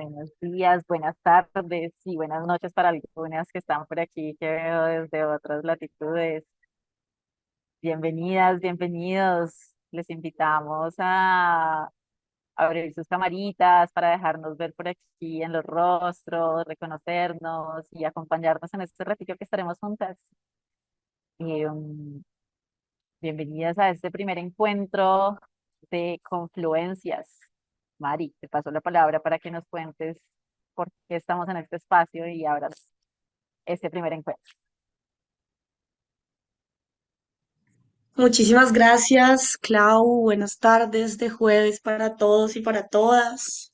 Buenos días, buenas tardes y buenas noches para algunas que están por aquí, que veo desde otras latitudes. Bienvenidas, bienvenidos. Les invitamos a abrir sus camaritas para dejarnos ver por aquí en los rostros, reconocernos y acompañarnos en este ratito que estaremos juntas. Eh, um, Bienvenidas a este primer encuentro de confluencias. Mari, te paso la palabra para que nos cuentes por qué estamos en este espacio y abras este primer encuentro. Muchísimas gracias, Clau. Buenas tardes de jueves para todos y para todas.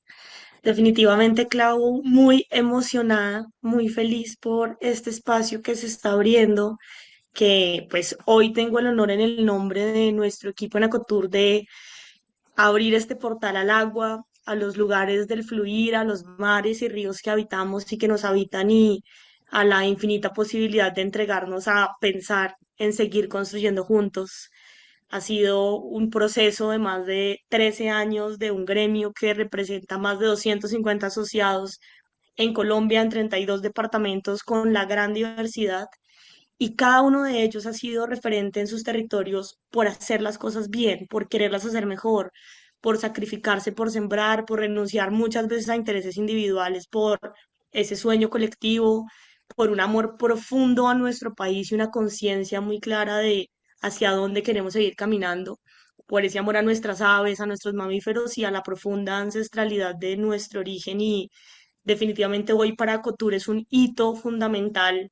Definitivamente, Clau, muy emocionada, muy feliz por este espacio que se está abriendo, que pues hoy tengo el honor en el nombre de nuestro equipo en Acotur de abrir este portal al agua, a los lugares del fluir, a los mares y ríos que habitamos y que nos habitan y a la infinita posibilidad de entregarnos a pensar en seguir construyendo juntos. Ha sido un proceso de más de 13 años de un gremio que representa más de 250 asociados en Colombia, en 32 departamentos, con la gran diversidad. Y cada uno de ellos ha sido referente en sus territorios por hacer las cosas bien, por quererlas hacer mejor, por sacrificarse, por sembrar, por renunciar muchas veces a intereses individuales, por ese sueño colectivo, por un amor profundo a nuestro país y una conciencia muy clara de hacia dónde queremos seguir caminando, por ese amor a nuestras aves, a nuestros mamíferos y a la profunda ancestralidad de nuestro origen. Y definitivamente hoy para Cotur es un hito fundamental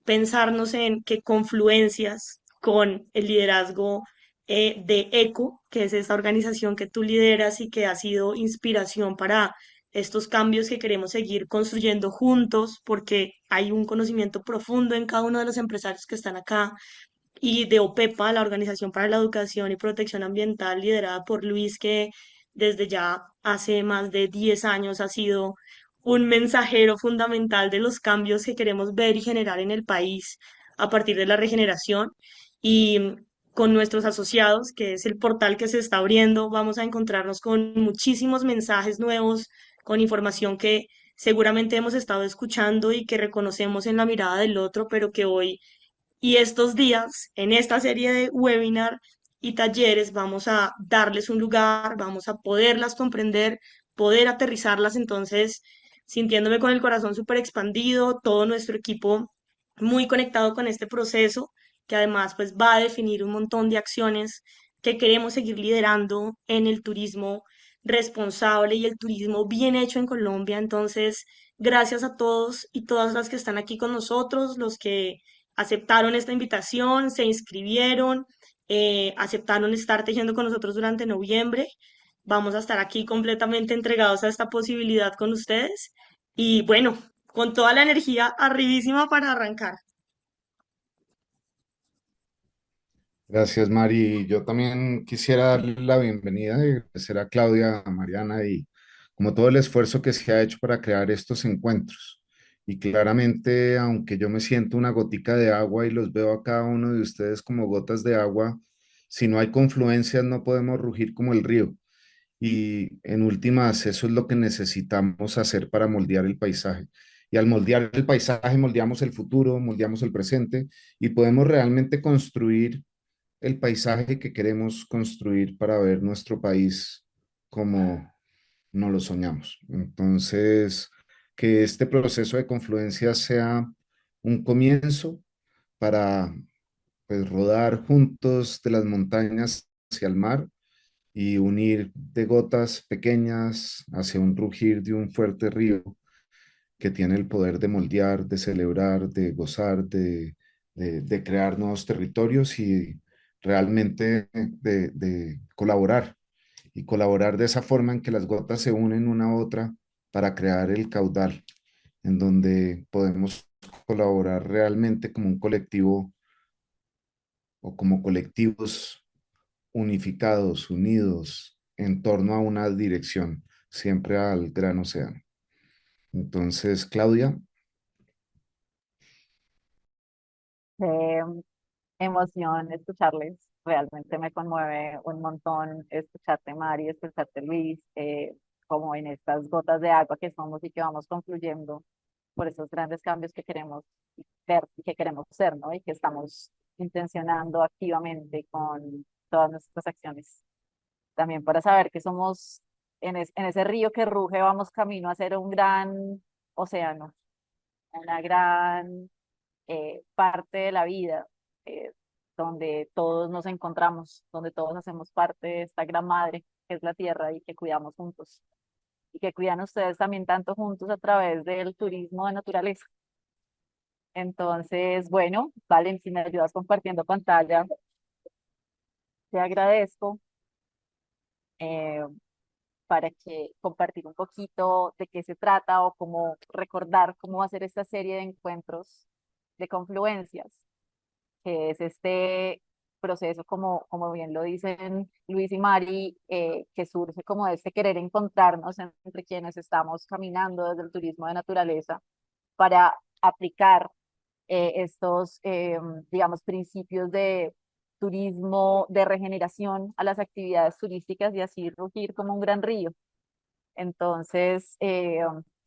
pensarnos en qué confluencias con el liderazgo de ECO, que es esta organización que tú lideras y que ha sido inspiración para estos cambios que queremos seguir construyendo juntos, porque hay un conocimiento profundo en cada uno de los empresarios que están acá, y de OPEPA, la Organización para la Educación y Protección Ambiental, liderada por Luis, que desde ya hace más de 10 años ha sido un mensajero fundamental de los cambios que queremos ver y generar en el país a partir de la regeneración. Y con nuestros asociados, que es el portal que se está abriendo, vamos a encontrarnos con muchísimos mensajes nuevos, con información que seguramente hemos estado escuchando y que reconocemos en la mirada del otro, pero que hoy y estos días, en esta serie de webinar y talleres, vamos a darles un lugar, vamos a poderlas comprender, poder aterrizarlas. Entonces, sintiéndome con el corazón súper expandido, todo nuestro equipo muy conectado con este proceso, que además pues va a definir un montón de acciones que queremos seguir liderando en el turismo responsable y el turismo bien hecho en Colombia. Entonces, gracias a todos y todas las que están aquí con nosotros, los que aceptaron esta invitación, se inscribieron, aceptaron estar tejiendo con nosotros durante noviembre. Vamos a estar aquí completamente entregados a esta posibilidad con ustedes y bueno, con toda la energía arribísima para arrancar. Gracias, Mari. Yo también quisiera darle la bienvenida y agradecer a Claudia, a Mariana y como todo el esfuerzo que se ha hecho para crear estos encuentros. Y claramente, aunque yo me siento una gotica de agua y los veo a cada uno de ustedes como gotas de agua, si no hay confluencias no podemos rugir como el río. Y en últimas, eso es lo que necesitamos hacer para moldear el paisaje. Y al moldear el paisaje, moldeamos el futuro, moldeamos el presente y podemos realmente construir el paisaje que queremos construir para ver nuestro país como no lo soñamos. Entonces, que este proceso de confluencia sea un comienzo para pues rodar juntos de las montañas hacia el mar y unir de gotas pequeñas hacia un rugir de un fuerte río que tiene el poder de moldear, de celebrar, de gozar, de crear nuevos territorios y realmente de colaborar y colaborar de esa forma en que las gotas se unen una a otra para crear el caudal, en donde podemos colaborar realmente como un colectivo o como colectivos unificados, unidos en torno a una dirección, siempre al gran océano. Entonces, Claudia, Qué emoción escucharles. Realmente me conmueve un montón escucharte, Mari, escucharte, Luis. como en estas gotas de agua que somos y que vamos confluyendo por esos grandes cambios que queremos ver y que queremos ser, ¿no? Y que estamos intencionando activamente con todas nuestras acciones. También para saber que somos en ese río que ruge, vamos camino a ser un gran océano, una gran parte de la vida, eh, donde todos nos encontramos, donde todos hacemos parte de esta gran madre que es la tierra y que cuidamos juntos. Y que cuidan ustedes también tanto juntos a través del turismo de naturaleza. Entonces, bueno, Valen, si me ayudas compartiendo pantalla, te agradezco eh, para que compartir un poquito de qué se trata o cómo recordar cómo va a ser esta serie de encuentros de confluencias, que es este proceso, como bien lo dicen Luis y Mari, que surge como de este querer encontrarnos entre quienes estamos caminando desde el turismo de naturaleza para aplicar estos, digamos, principios de turismo, de regeneración a las actividades turísticas y así rugir como un gran río. Entonces,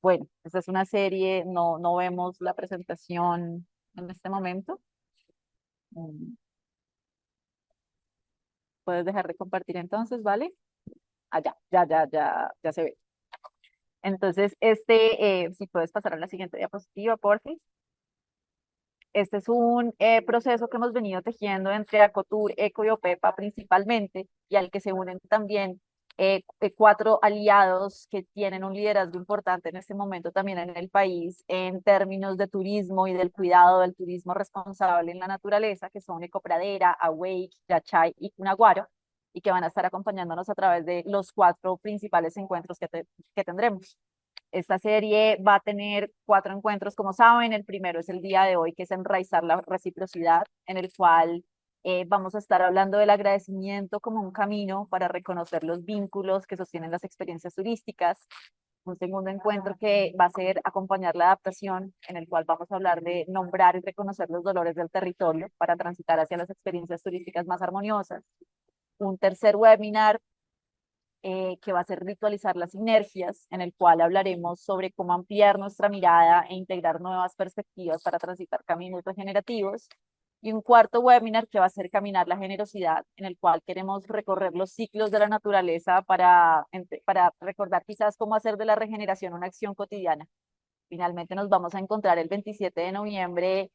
bueno, esta es una serie, no vemos la presentación en este momento. Mm, Puedes dejar de compartir entonces, ¿vale? Ah, ya se ve. Entonces, si puedes pasar a la siguiente diapositiva, por favor. Este es un proceso que hemos venido tejiendo entre Acotur, Eco y OPEPA principalmente, y al que se unen también cuatro aliados que tienen un liderazgo importante en este momento también en el país en términos de turismo y del cuidado del turismo responsable en la naturaleza, que son Ecopradera, Awake, Yachay y Cunaguaro, y que van a estar acompañándonos a través de los cuatro principales encuentros que tendremos. Esta serie va a tener cuatro encuentros, como saben. El primero es el día de hoy, que es enraizar la reciprocidad, en el cual vamos a estar hablando del agradecimiento como un camino para reconocer los vínculos que sostienen las experiencias turísticas. Un segundo encuentro que va a ser acompañar la adaptación, en el cual vamos a hablar de nombrar y reconocer los dolores del territorio para transitar hacia las experiencias turísticas más armoniosas. Un tercer webinar que va a ser ritualizar las sinergias, en el cual hablaremos sobre cómo ampliar nuestra mirada e integrar nuevas perspectivas para transitar caminos regenerativos. Y un cuarto webinar que va a ser Caminar la generosidad, en el cual queremos recorrer los ciclos de la naturaleza para recordar quizás cómo hacer de la regeneración una acción cotidiana. Finalmente nos vamos a encontrar el 27 de noviembre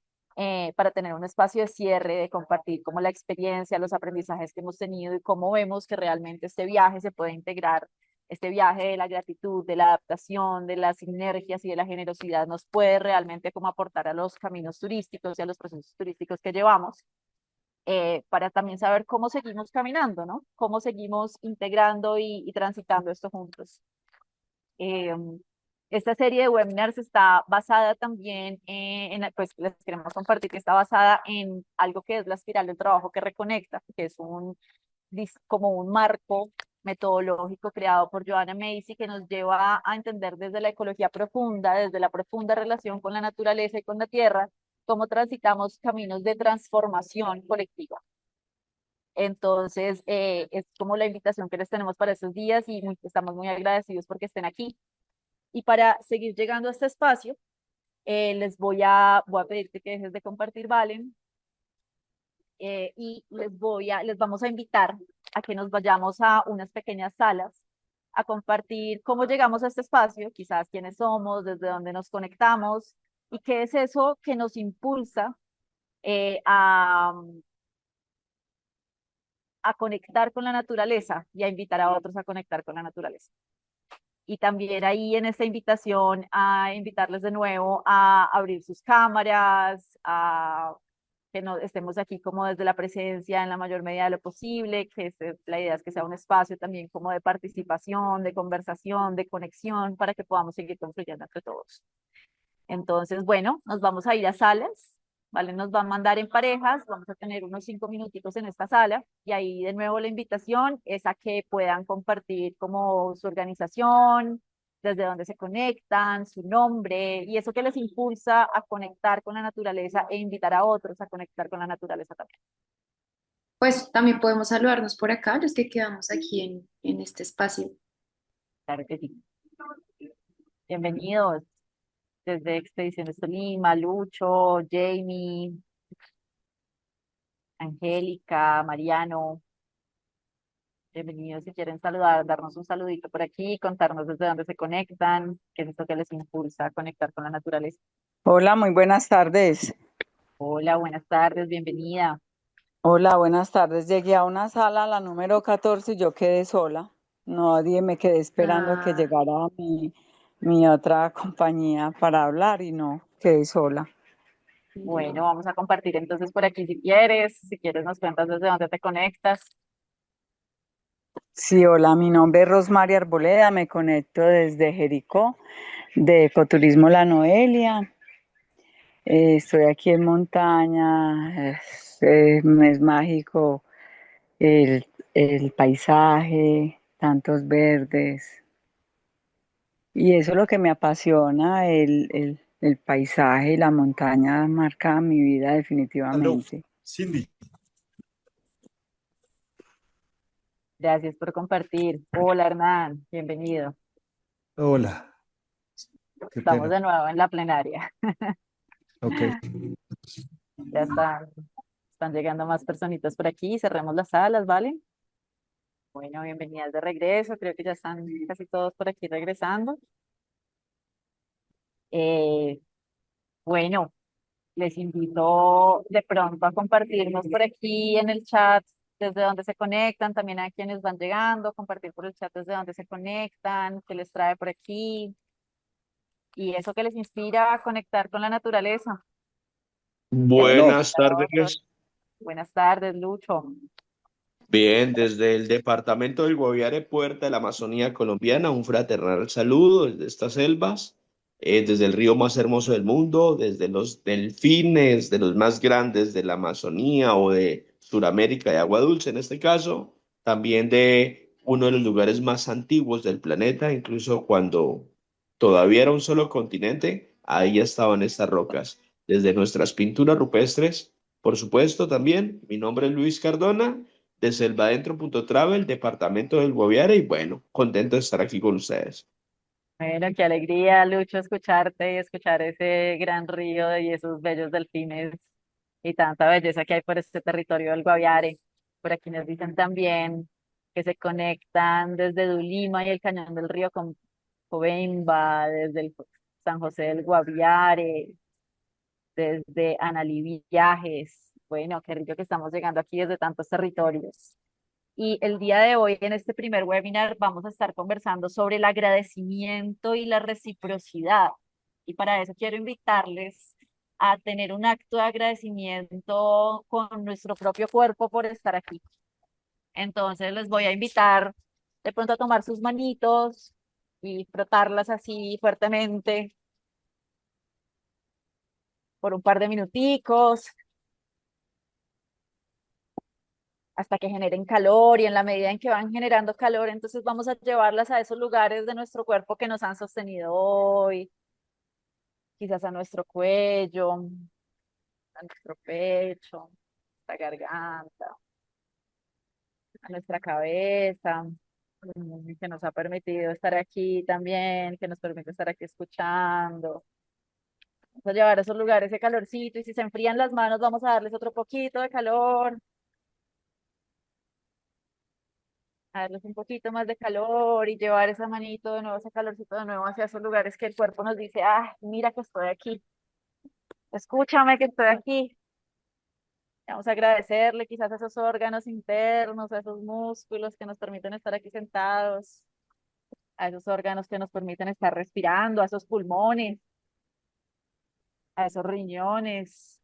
para tener un espacio de cierre, de compartir como la experiencia, los aprendizajes que hemos tenido y cómo vemos que realmente este viaje se puede integrar, este viaje de la gratitud, de la adaptación, de las sinergias y de la generosidad nos puede realmente como aportar a los caminos turísticos y a los procesos turísticos que llevamos. Para también saber cómo seguimos caminando, ¿no? Cómo seguimos integrando y transitando esto juntos. Eh, Esta serie de webinars está basada también pues les queremos compartir que está basada en algo que es la espiral del trabajo que reconecta, que es como un marco metodológico creado por Joanna Macy que nos lleva a entender desde la ecología profunda, desde la profunda relación con la naturaleza y con la tierra, cómo transitamos caminos de transformación colectiva. Entonces, es como la invitación que les tenemos para estos días y estamos muy agradecidos porque estén aquí. Y para seguir llegando a este espacio, voy a pedirte que dejes de compartir, Valen, y les vamos a invitar a que nos vayamos a unas pequeñas salas a compartir cómo llegamos a este espacio, quizás quiénes somos, desde dónde nos conectamos y qué es eso que nos impulsa a conectar con la naturaleza y a invitar a otros a conectar con la naturaleza. Y también ahí en esta invitación a invitarles de nuevo a abrir sus cámaras, a que no estemos aquí como desde la presencia en la mayor medida de lo posible, la idea es que sea un espacio también como de participación, de conversación, de conexión, para que podamos seguir construyendo entre todos. Entonces, bueno, nos vamos a ir a salas, ¿vale? Nos va a mandar en parejas, vamos a tener unos 5 minutitos en esta sala y ahí de nuevo la invitación es a que puedan compartir como su organización, desde dónde se conectan, su nombre y eso que les impulsa a conectar con la naturaleza e invitar a otros a conectar con la naturaleza también. Pues también podemos saludarnos por acá, los que quedamos aquí en este espacio. Claro que sí. Bienvenidos desde Expediciones Tolima, Lucho, Jamie, Angélica, Mariano. Bienvenidos si quieren saludar, darnos un saludito por aquí, contarnos desde dónde se conectan, qué es esto que les impulsa a conectar con la naturaleza. Hola, muy buenas tardes. Hola, buenas tardes, bienvenida. Hola, buenas tardes. Llegué a una sala, la número 14, y yo quedé sola. Nadie me quedé esperando a que Ah, llegara mi otra compañía para hablar y no, quedé sola. Bueno, vamos a compartir entonces por aquí si quieres nos cuentas desde dónde te conectas. Sí, hola, mi nombre es Rosmaria Arboleda, me conecto desde Jericó, de Ecoturismo La Noelia. Estoy aquí en montaña, es mágico el paisaje, tantos verdes. Y eso es lo que me apasiona, el paisaje y la montaña marca mi vida Aló, definitivamente. Cindy. Gracias por compartir. Hola, Hernán, bienvenido. Hola, qué Estamos pena. de nuevo en la plenaria. Ok. Ya están llegando más personitas por aquí. Cerremos las salas, ¿vale? Bueno, bienvenidas de regreso. Creo que ya están casi todos por aquí regresando. Eh, bueno, les invito de pronto a compartirnos por aquí en el chat desde donde se conectan, también a quienes van llegando, compartir por el chat desde donde se conectan, qué les trae por aquí y eso que les inspira a conectar con la naturaleza. ¿Quieren Buenas inspirar a otros? tardes. Buenas tardes, Lucho. Bien, desde el departamento del Guaviare, Puerta de la Amazonía colombiana, un fraternal saludo desde estas selvas, desde el río más hermoso del mundo, desde los delfines, de los más grandes de la Amazonía o de Sudamérica de agua dulce en este caso, también de uno de los lugares más antiguos del planeta, incluso cuando todavía era un solo continente, ahí estaban estas rocas, desde nuestras pinturas rupestres. Por supuesto, también, mi nombre es Luis Cardona de Selvadentro.travel, departamento del Guaviare, y bueno, contento de estar aquí con ustedes. Bueno, qué alegría, Lucho, escucharte y escuchar ese gran río y esos bellos delfines y tanta belleza que hay por este territorio del Guaviare. Por aquí nos dicen también que se conectan desde Dulima y el Cañón del Río con Covemba, desde el San José del Guaviare, desde Analí Viajes. Bueno, qué rico que estamos llegando aquí desde tantos territorios. Y el día de hoy, en este primer webinar, vamos a estar conversando sobre el agradecimiento y la reciprocidad. Y para eso quiero invitarles a tener un acto de agradecimiento con nuestro propio cuerpo por estar aquí. Entonces les voy a invitar de pronto a tomar sus manitos y frotarlas así fuertemente por un par de minuticos hasta que generen calor y en la medida en que van generando calor, entonces vamos a llevarlas a esos lugares de nuestro cuerpo que nos han sostenido hoy, quizás a nuestro cuello, a nuestro pecho, a nuestra garganta, a nuestra cabeza, que nos ha permitido estar aquí también, que nos permite estar aquí escuchando. Vamos a llevar a esos lugares ese calorcito y si se enfrían las manos vamos a darles otro poquito de calor, a darles un poquito más de calor y llevar esa manito de nuevo, ese calorcito de nuevo hacia esos lugares que el cuerpo nos dice, ah, mira que estoy aquí, escúchame que estoy aquí. Vamos a agradecerle quizás a esos órganos internos, a esos músculos que nos permiten estar aquí sentados, a esos órganos que nos permiten estar respirando, a esos pulmones, a esos riñones.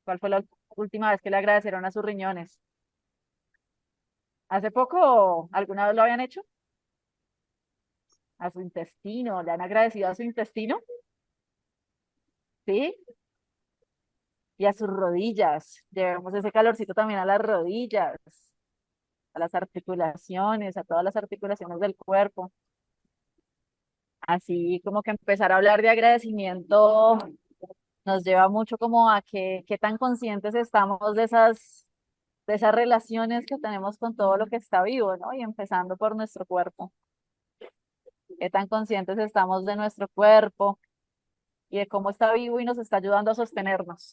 ¿Cuál fue la última vez que le agradecieron a sus riñones? ¿Hace poco alguna vez lo habían hecho? ¿A su intestino? ¿Le han agradecido a su intestino? ¿Sí? Y a sus rodillas. Llevemos ese calorcito también a las rodillas, a las articulaciones, a todas las articulaciones del cuerpo. Así como que empezar a hablar de agradecimiento nos lleva mucho como a qué tan conscientes estamos de esas relaciones que tenemos con todo lo que está vivo, ¿no? Y empezando por nuestro cuerpo. qué tan conscientes estamos de nuestro cuerpo y de cómo está vivo y nos está ayudando a sostenernos.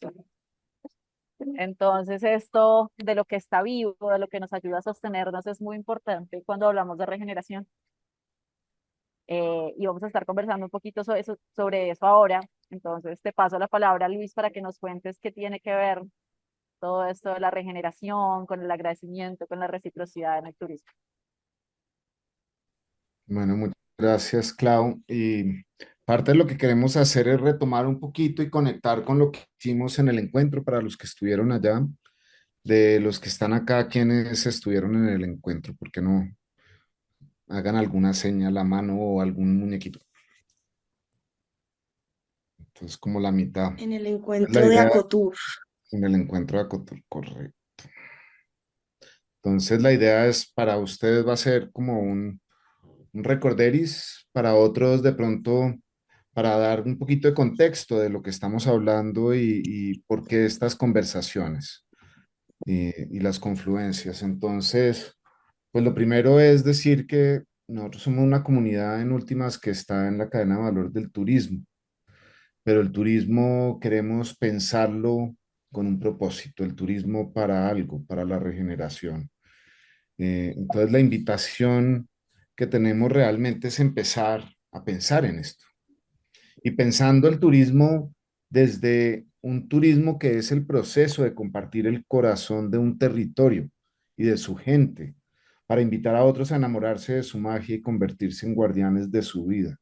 Entonces, esto de lo que está vivo, de lo que nos ayuda a sostenernos, es muy importante cuando hablamos de regeneración. Y vamos a estar conversando un poquito sobre eso ahora. Entonces, te paso la palabra, Luis, para que nos cuentes qué tiene que ver todo esto de la regeneración, con el agradecimiento, con la reciprocidad en el turismo. Bueno, muchas gracias, Clau. Y parte de lo que queremos hacer es retomar un poquito y conectar con lo que hicimos en el encuentro para los que estuvieron allá, de los que están acá, quienes estuvieron en el encuentro, ¿por qué no hagan alguna seña a la mano o algún muñequito? Entonces, como la mitad. En el La encuentro de idea Acotur. en el encuentro de Acotur, correcto. Entonces, la idea es para ustedes va a ser como un recorderis, para otros de pronto para dar un poquito de contexto de lo que estamos hablando y por qué estas conversaciones y las confluencias. Entonces, pues lo primero es decir que nosotros somos una comunidad en últimas que está en la cadena de valor del turismo, pero el turismo queremos pensarlo con un propósito, el turismo para algo, para la regeneración. Entonces, la invitación que tenemos realmente es empezar a pensar en esto y pensando el turismo desde un turismo que es el proceso de compartir el corazón de un territorio y de su gente, para invitar a otros a enamorarse de su magia y convertirse en guardianes de su vida.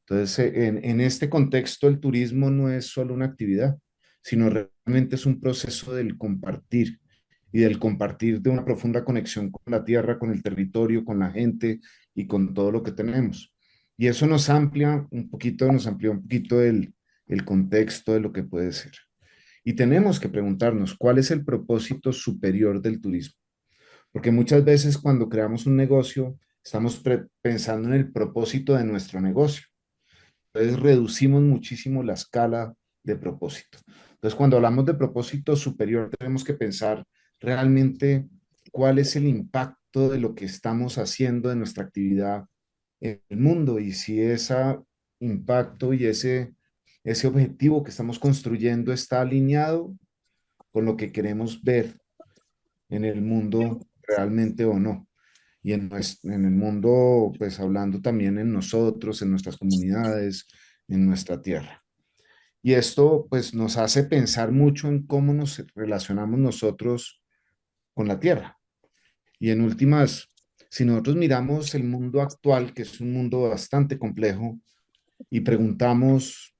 Entonces, en este contexto, el turismo no es solo una actividad, sino realmente es un proceso del compartir y del compartir de una profunda conexión con la tierra, con el territorio, con la gente y con todo lo que tenemos. Y eso nos amplía un poquito el contexto de lo que puede ser. Y tenemos que preguntarnos cuál es el propósito superior del turismo. Porque muchas veces cuando creamos un negocio, estamos pensando en el propósito de nuestro negocio. Entonces reducimos muchísimo la escala de propósito. Entonces, cuando hablamos de propósito superior, tenemos que pensar realmente cuál es el impacto de lo que estamos haciendo de nuestra actividad en el mundo y si ese impacto y ese objetivo que estamos construyendo está alineado con lo que queremos ver en el mundo realmente o no. Y en el mundo, pues hablando también en nosotros, en nuestras comunidades, en nuestra tierra. Y esto, pues, nos hace pensar mucho en cómo nos relacionamos nosotros con la tierra. Y en últimas, si nosotros miramos el mundo actual, que es un mundo bastante complejo, y preguntamos,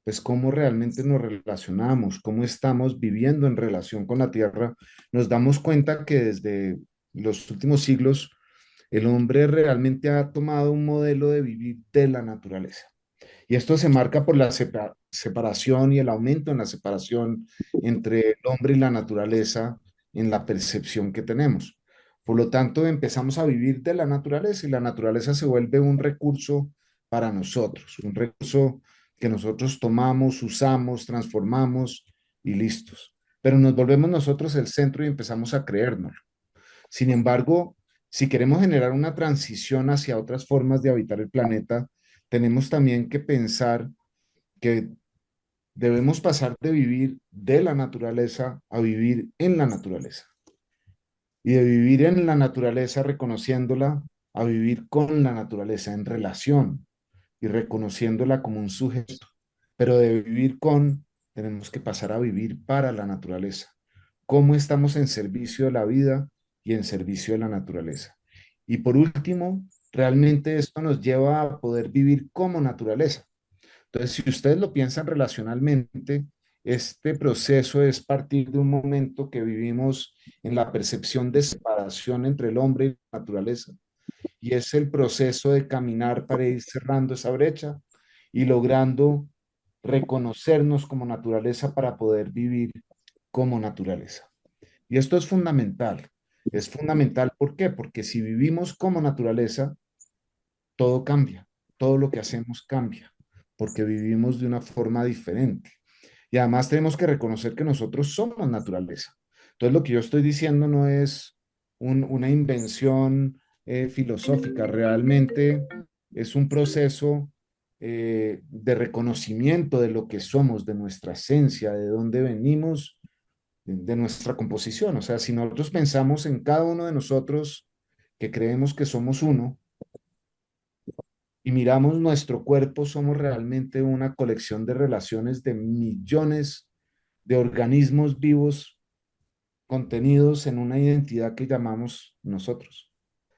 pues, cómo realmente nos relacionamos, cómo estamos viviendo en relación con la tierra, nos damos cuenta que desde los últimos siglos, el hombre realmente ha tomado un modelo de vivir de la naturaleza. Y esto se marca por la separación y el aumento en la separación entre el hombre y la naturaleza en la percepción que tenemos. Por lo tanto, empezamos a vivir de la naturaleza y la naturaleza se vuelve un recurso para nosotros, un recurso que nosotros tomamos, usamos, transformamos y listos. Pero nos volvemos nosotros el centro y empezamos a creérnoslo. Sin embargo, si queremos generar una transición hacia otras formas de habitar el planeta, tenemos también que pensar que debemos pasar de vivir de la naturaleza a vivir en la naturaleza. Y de vivir en la naturaleza reconociéndola a vivir con la naturaleza en relación y reconociéndola como un sujeto. Pero de vivir con, tenemos que pasar a vivir para la naturaleza. ¿Cómo estamos en servicio de la vida y en servicio de la naturaleza? Y por último, realmente esto nos lleva a poder vivir como naturaleza. Entonces, si ustedes lo piensan relacionalmente, este proceso es partir de un momento que vivimos en la percepción de separación entre el hombre y la naturaleza. Y es el proceso de caminar para ir cerrando esa brecha y logrando reconocernos como naturaleza para poder vivir como naturaleza. Y esto es fundamental. Es fundamental, ¿por qué? Porque si vivimos como naturaleza, todo cambia, todo lo que hacemos cambia, porque vivimos de una forma diferente. Y además tenemos que reconocer que nosotros somos naturaleza. Entonces lo que yo estoy diciendo no es una invención filosófica, realmente es un proceso de reconocimiento de lo que somos, de nuestra esencia, de dónde venimos, de nuestra composición. O sea, si nosotros pensamos en cada uno de nosotros que creemos que somos uno y miramos nuestro cuerpo, somos realmente una colección de relaciones de millones de organismos vivos contenidos en una identidad que llamamos nosotros.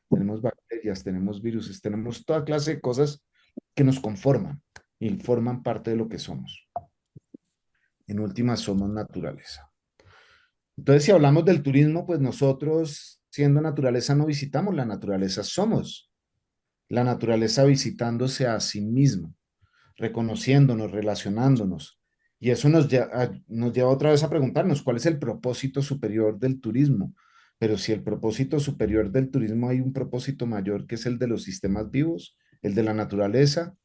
Tenemos bacterias, tenemos virus, tenemos toda clase de cosas que nos conforman y forman parte de lo que somos. En última, somos naturaleza. Entonces, si hablamos del turismo, pues nosotros, siendo naturaleza, no visitamos la naturaleza, somos la naturaleza visitándose a sí mismo, reconociéndonos, relacionándonos. Y eso nos lleva otra vez a preguntarnos cuál es el propósito superior del turismo. Pero si el propósito superior del turismo hay un propósito mayor que es el de los sistemas vivos, el de la naturaleza,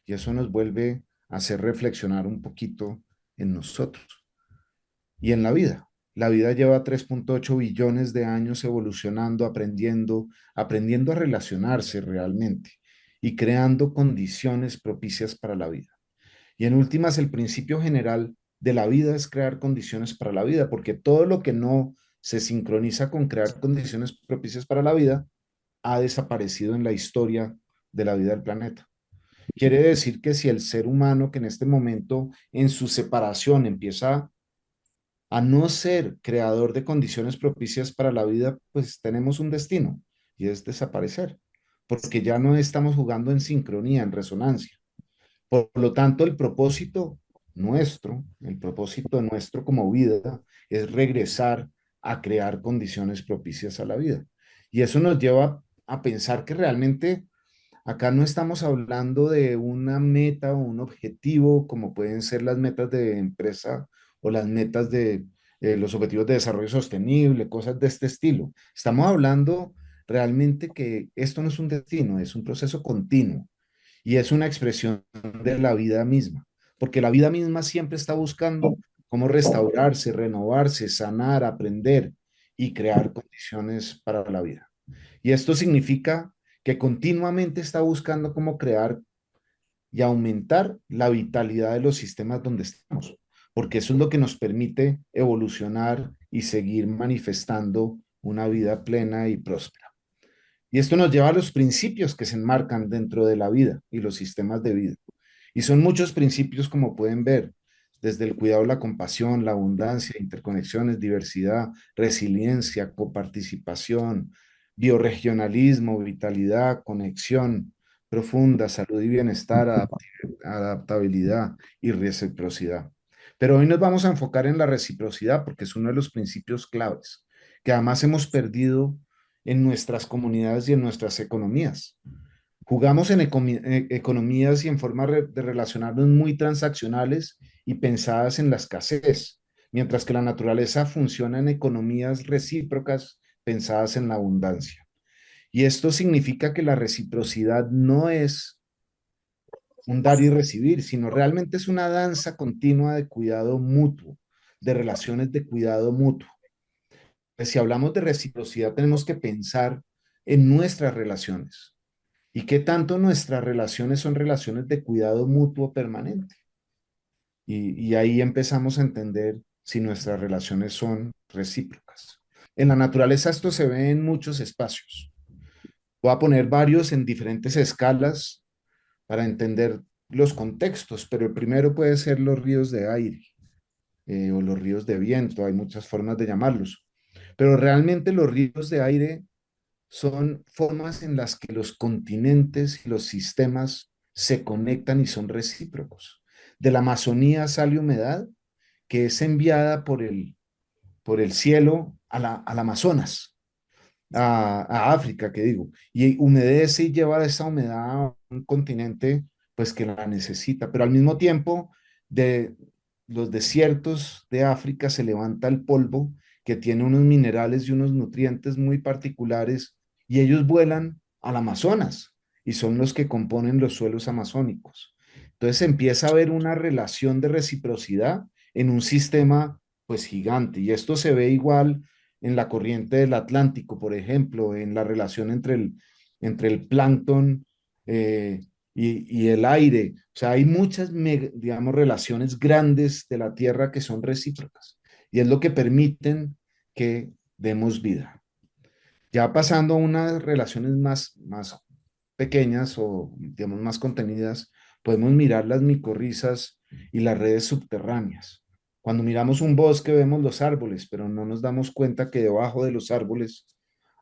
y eso nos vuelve a hacer reflexionar un poquito en nosotros y en la vida. La vida lleva 3.8 billones de años evolucionando, aprendiendo a relacionarse realmente y creando condiciones propicias para la vida. Y en últimas, el principio general de la vida es crear condiciones para la vida, porque todo lo que no se sincroniza con crear condiciones propicias para la vida ha desaparecido en la historia de la vida del planeta. Quiere decir que si el ser humano que en este momento en su separación empieza a no ser creador de condiciones propicias para la vida, pues tenemos un destino y es desaparecer, porque ya no estamos jugando en sincronía, en resonancia. Por lo tanto, el propósito nuestro como vida es regresar a crear condiciones propicias a la vida. Y eso nos lleva a pensar que realmente acá no estamos hablando de una meta o un objetivo como pueden ser las metas de empresa o las metas de los objetivos de desarrollo sostenible, cosas de este estilo. Estamos hablando realmente que esto no es un destino, es un proceso continuo y es una expresión de la vida misma, porque la vida misma siempre está buscando cómo restaurarse, renovarse, sanar, aprender y crear condiciones para la vida. Y esto significa que continuamente está buscando cómo crear y aumentar la vitalidad de los sistemas donde estamos, porque eso es lo que nos permite evolucionar y seguir manifestando una vida plena y próspera. Y esto nos lleva a los principios que se enmarcan dentro de la vida y los sistemas de vida. Y son muchos principios, como pueden ver, desde el cuidado, la compasión, la abundancia, interconexiones, diversidad, resiliencia, coparticipación, bioregionalismo, vitalidad, conexión profunda, salud y bienestar, adaptabilidad y reciprocidad. Pero hoy nos vamos a enfocar en la reciprocidad porque es uno de los principios claves que además hemos perdido en nuestras comunidades y en nuestras economías. Jugamos en economías y en formas de relacionarnos muy transaccionales y pensadas en la escasez, mientras que la naturaleza funciona en economías recíprocas pensadas en la abundancia. Y esto significa que la reciprocidad no es un dar y recibir, sino realmente es una danza continua de cuidado mutuo, de relaciones de cuidado mutuo. Pues si hablamos de reciprocidad, tenemos que pensar en nuestras relaciones y qué tanto nuestras relaciones son relaciones de cuidado mutuo permanente. Y ahí empezamos a entender si nuestras relaciones son recíprocas. En la naturaleza esto se ve en muchos espacios. Voy a poner varios en diferentes escalas para entender los contextos, pero el primero puede ser los ríos de aire o los ríos de viento, hay muchas formas de llamarlos, pero realmente los ríos de aire son formas en las que los continentes y los sistemas se conectan y son recíprocos. De la Amazonía sale humedad que es enviada por el cielo al Amazonas, a África, que digo, y humedece y lleva esa humedad a un continente pues que la necesita, pero al mismo tiempo de los desiertos de África se levanta el polvo que tiene unos minerales y unos nutrientes muy particulares y ellos vuelan al Amazonas y son los que componen los suelos amazónicos. Entonces empieza a haber una relación de reciprocidad en un sistema pues gigante y esto se ve igual en la corriente del Atlántico, por ejemplo, en la relación entre el plancton eh, y el aire. O sea, hay muchas, digamos, relaciones grandes de la Tierra que son recíprocas y es lo que permiten que demos vida. Ya pasando a unas relaciones más pequeñas o, digamos, más contenidas, podemos mirar las micorrizas y las redes subterráneas. Cuando miramos un bosque vemos los árboles, pero no nos damos cuenta que debajo de los árboles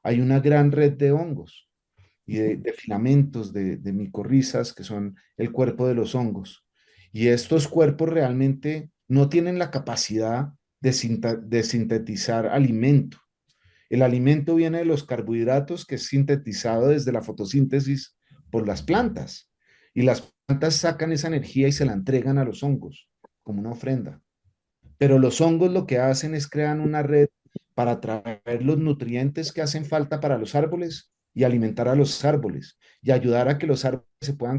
hay una gran red de hongos y de filamentos de micorrizas que son el cuerpo de los hongos. Y estos cuerpos realmente no tienen la capacidad de sintetizar alimento. El alimento viene de los carbohidratos que es sintetizado desde la fotosíntesis por las plantas. Y las plantas sacan esa energía y se la entregan a los hongos como una ofrenda. Pero los hongos lo que hacen es crear una red para traer los nutrientes que hacen falta para los árboles y alimentar a los árboles y ayudar a que los árboles se puedan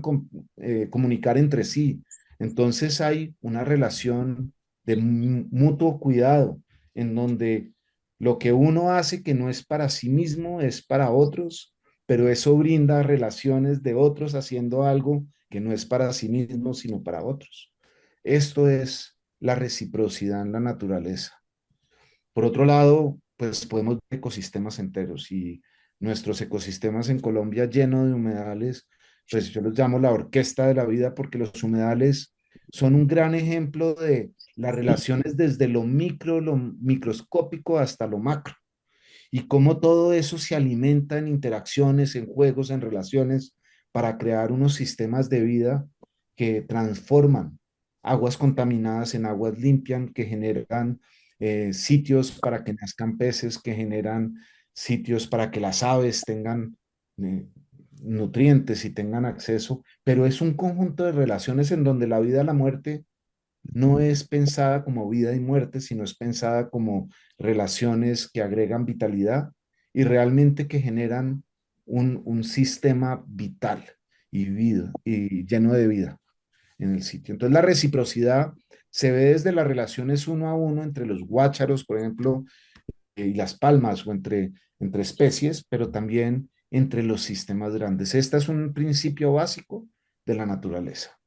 comunicar entre sí. Entonces hay una relación de mutuo cuidado en donde lo que uno hace que no es para sí mismo, es para otros, pero eso brinda relaciones de otros haciendo algo que no es para sí mismo, sino para otros. Esto es la reciprocidad en la naturaleza. Por otro lado, pues podemos ver ecosistemas enteros y nuestros ecosistemas en Colombia llenos de humedales, pues yo los llamo la orquesta de la vida porque los humedales son un gran ejemplo de las relaciones desde lo micro, lo microscópico hasta lo macro y cómo todo eso se alimenta en interacciones, en juegos, en relaciones para crear unos sistemas de vida que transforman aguas contaminadas en aguas limpias, que generan sitios para que nazcan peces, que generan sitios para que las aves tengan eh, nutrientes y tengan acceso, pero es un conjunto de relaciones en donde la vida y la muerte no es pensada como vida y muerte, sino es pensada como relaciones que agregan vitalidad y realmente que generan un sistema vital y, vida, y lleno de vida en el sitio. Entonces la reciprocidad se ve desde las relaciones uno a uno entre los guácharos, por ejemplo, y las palmas o entre especies, pero también entre los sistemas grandes. Este es un principio básico de la naturaleza.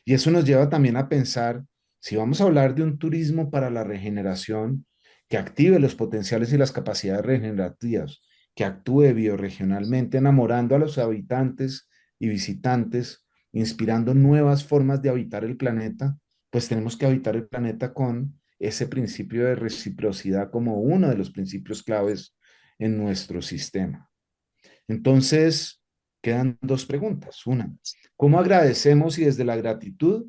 Y eso nos lleva también a pensar, si vamos a hablar de un turismo para la regeneración, que active los potenciales y las capacidades regenerativas, que actúe bioregionalmente, enamorando a los habitantes y visitantes, inspirando nuevas formas de habitar el planeta, pues tenemos que habitar el planeta con ese principio de reciprocidad como uno de los principios claves en nuestro sistema. Entonces, quedan dos preguntas. Una, ¿cómo agradecemos y desde la gratitud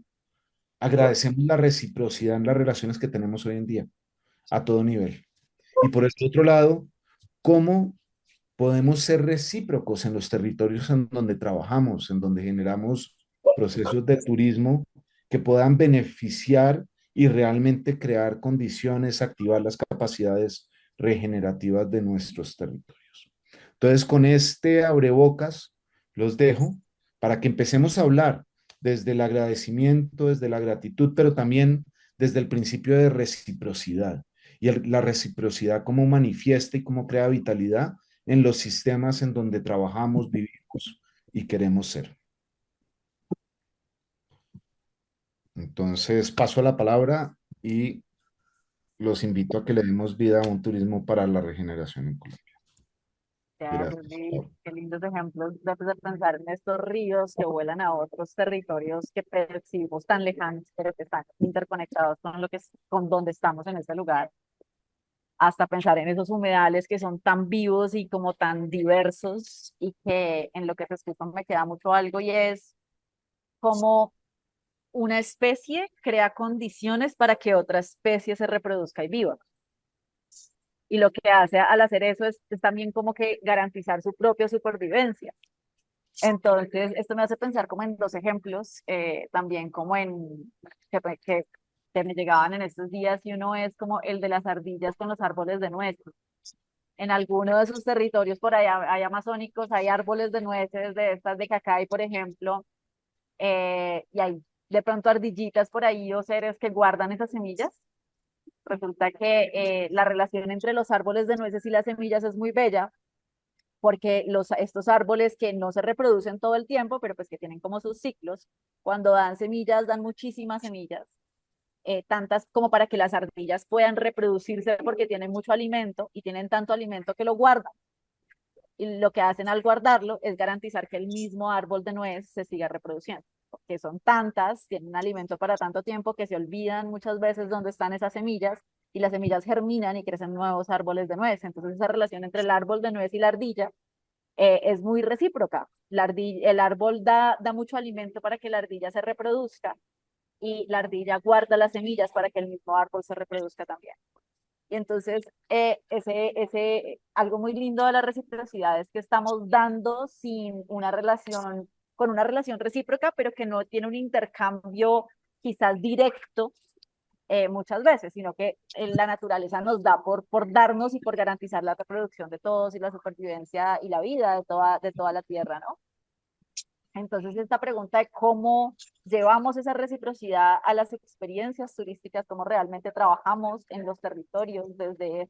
agradecemos la reciprocidad en las relaciones que tenemos hoy en día a todo nivel? Y por el otro lado, ¿cómo podemos ser recíprocos en los territorios en donde trabajamos, en donde generamos procesos de turismo que puedan beneficiar y realmente crear condiciones, activar las capacidades regenerativas de nuestros territorios? Entonces, con este abrebocas, los dejo para que empecemos a hablar desde el agradecimiento, desde la gratitud, pero también desde el principio de reciprocidad y la reciprocidad cómo manifiesta y cómo crea vitalidad en los sistemas en donde trabajamos, vivimos y queremos ser. Entonces, paso la palabra y los invito a que le demos vida a un turismo para la regeneración en Colombia. Gracias, Gracias. Luis. Qué lindos ejemplos de pensar en estos ríos que vuelan a otros territorios que percibimos tan lejanos, pero que están interconectados con lo que con donde estamos en este lugar. Hasta pensar en esos humedales que son tan vivos y como tan diversos y que en lo que te escucho me queda mucho algo y es como una especie crea condiciones para que otra especie se reproduzca y viva. Y lo que hace al hacer eso es también como que garantizar su propia supervivencia. Entonces, esto me hace pensar como en dos ejemplos, también como en que me llegaban en estos días y uno es como el de las ardillas con los árboles de nueces. En alguno de sus territorios por allá hay amazónicos, hay árboles de nueces de estas de cacay, por ejemplo, y hay de pronto ardillitas por ahí o seres que guardan esas semillas. Resulta que la relación entre los árboles de nueces y las semillas es muy bella porque estos árboles que no se reproducen todo el tiempo, pero pues que tienen como sus ciclos, cuando dan semillas, dan muchísimas semillas, tantas como para que las ardillas puedan reproducirse porque tienen mucho alimento y tienen tanto alimento que lo guardan. Y lo que hacen al guardarlo es garantizar que el mismo árbol de nuez se siga reproduciendo, porque son tantas, tienen alimento para tanto tiempo que se olvidan muchas veces dónde están esas semillas y las semillas germinan y crecen nuevos árboles de nuez. Entonces esa relación entre el árbol de nuez y la ardilla es muy recíproca. El árbol da mucho alimento para que la ardilla se reproduzca y la ardilla guarda las semillas para que el mismo árbol se reproduzca también. Y entonces, algo muy lindo de la reciprocidad es que estamos dando sin una relación, con una relación recíproca, pero que no tiene un intercambio quizás directo muchas veces, sino que la naturaleza nos da por darnos y por garantizar la reproducción de todos y la supervivencia y la vida de toda la tierra, ¿no? Entonces, esta pregunta de cómo llevamos esa reciprocidad a las experiencias turísticas, cómo realmente trabajamos en los territorios desde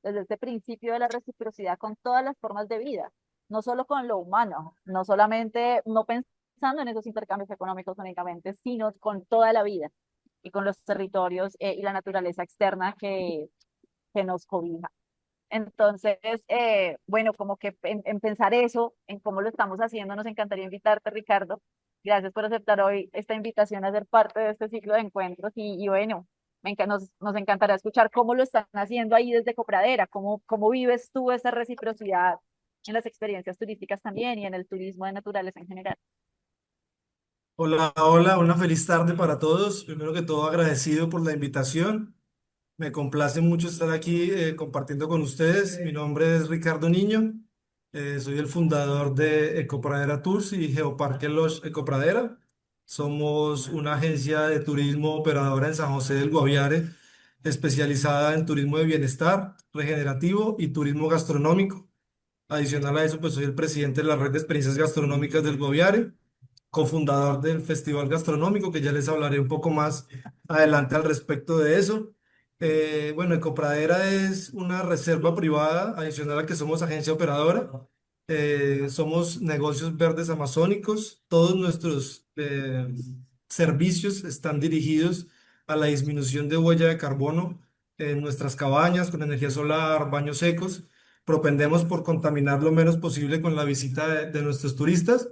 este principio de la reciprocidad con todas las formas de vida, no solo con lo humano, no solamente, no pensando en esos intercambios económicos únicamente, sino con toda la vida y con los territorios y la naturaleza externa que nos cobija. Entonces, bueno, como que en pensar eso, en cómo lo estamos haciendo, nos encantaría invitarte, Ricardo. Gracias por aceptar hoy esta invitación a ser parte de este ciclo de encuentros y bueno, nos encantará escuchar cómo lo están haciendo ahí desde Copradera, cómo vives tú esa reciprocidad en las experiencias turísticas también y en el turismo de naturaleza en general. Hola, hola, una feliz tarde para todos. Primero que todo, agradecido por la invitación. Me complace mucho estar aquí compartiendo con ustedes. Mi nombre es Ricardo Niño. Soy el fundador de Ecopradera Tours y Geoparque Lodge Ecopradera. Somos una agencia de turismo operadora en San José del Guaviare, especializada en turismo de bienestar, regenerativo y turismo gastronómico. Adicional a eso, pues soy el presidente de la red de experiencias gastronómicas del Guaviare, cofundador del Festival Gastronómico, que ya les hablaré un poco más adelante al respecto de eso. Bueno, Ecopradera es una reserva privada, adicional a que somos agencia operadora. Somos negocios verdes amazónicos. Todos nuestros servicios están dirigidos a la disminución de huella de carbono en nuestras cabañas, con energía solar, baños secos. Propendemos por contaminar lo menos posible con la visita de nuestros turistas.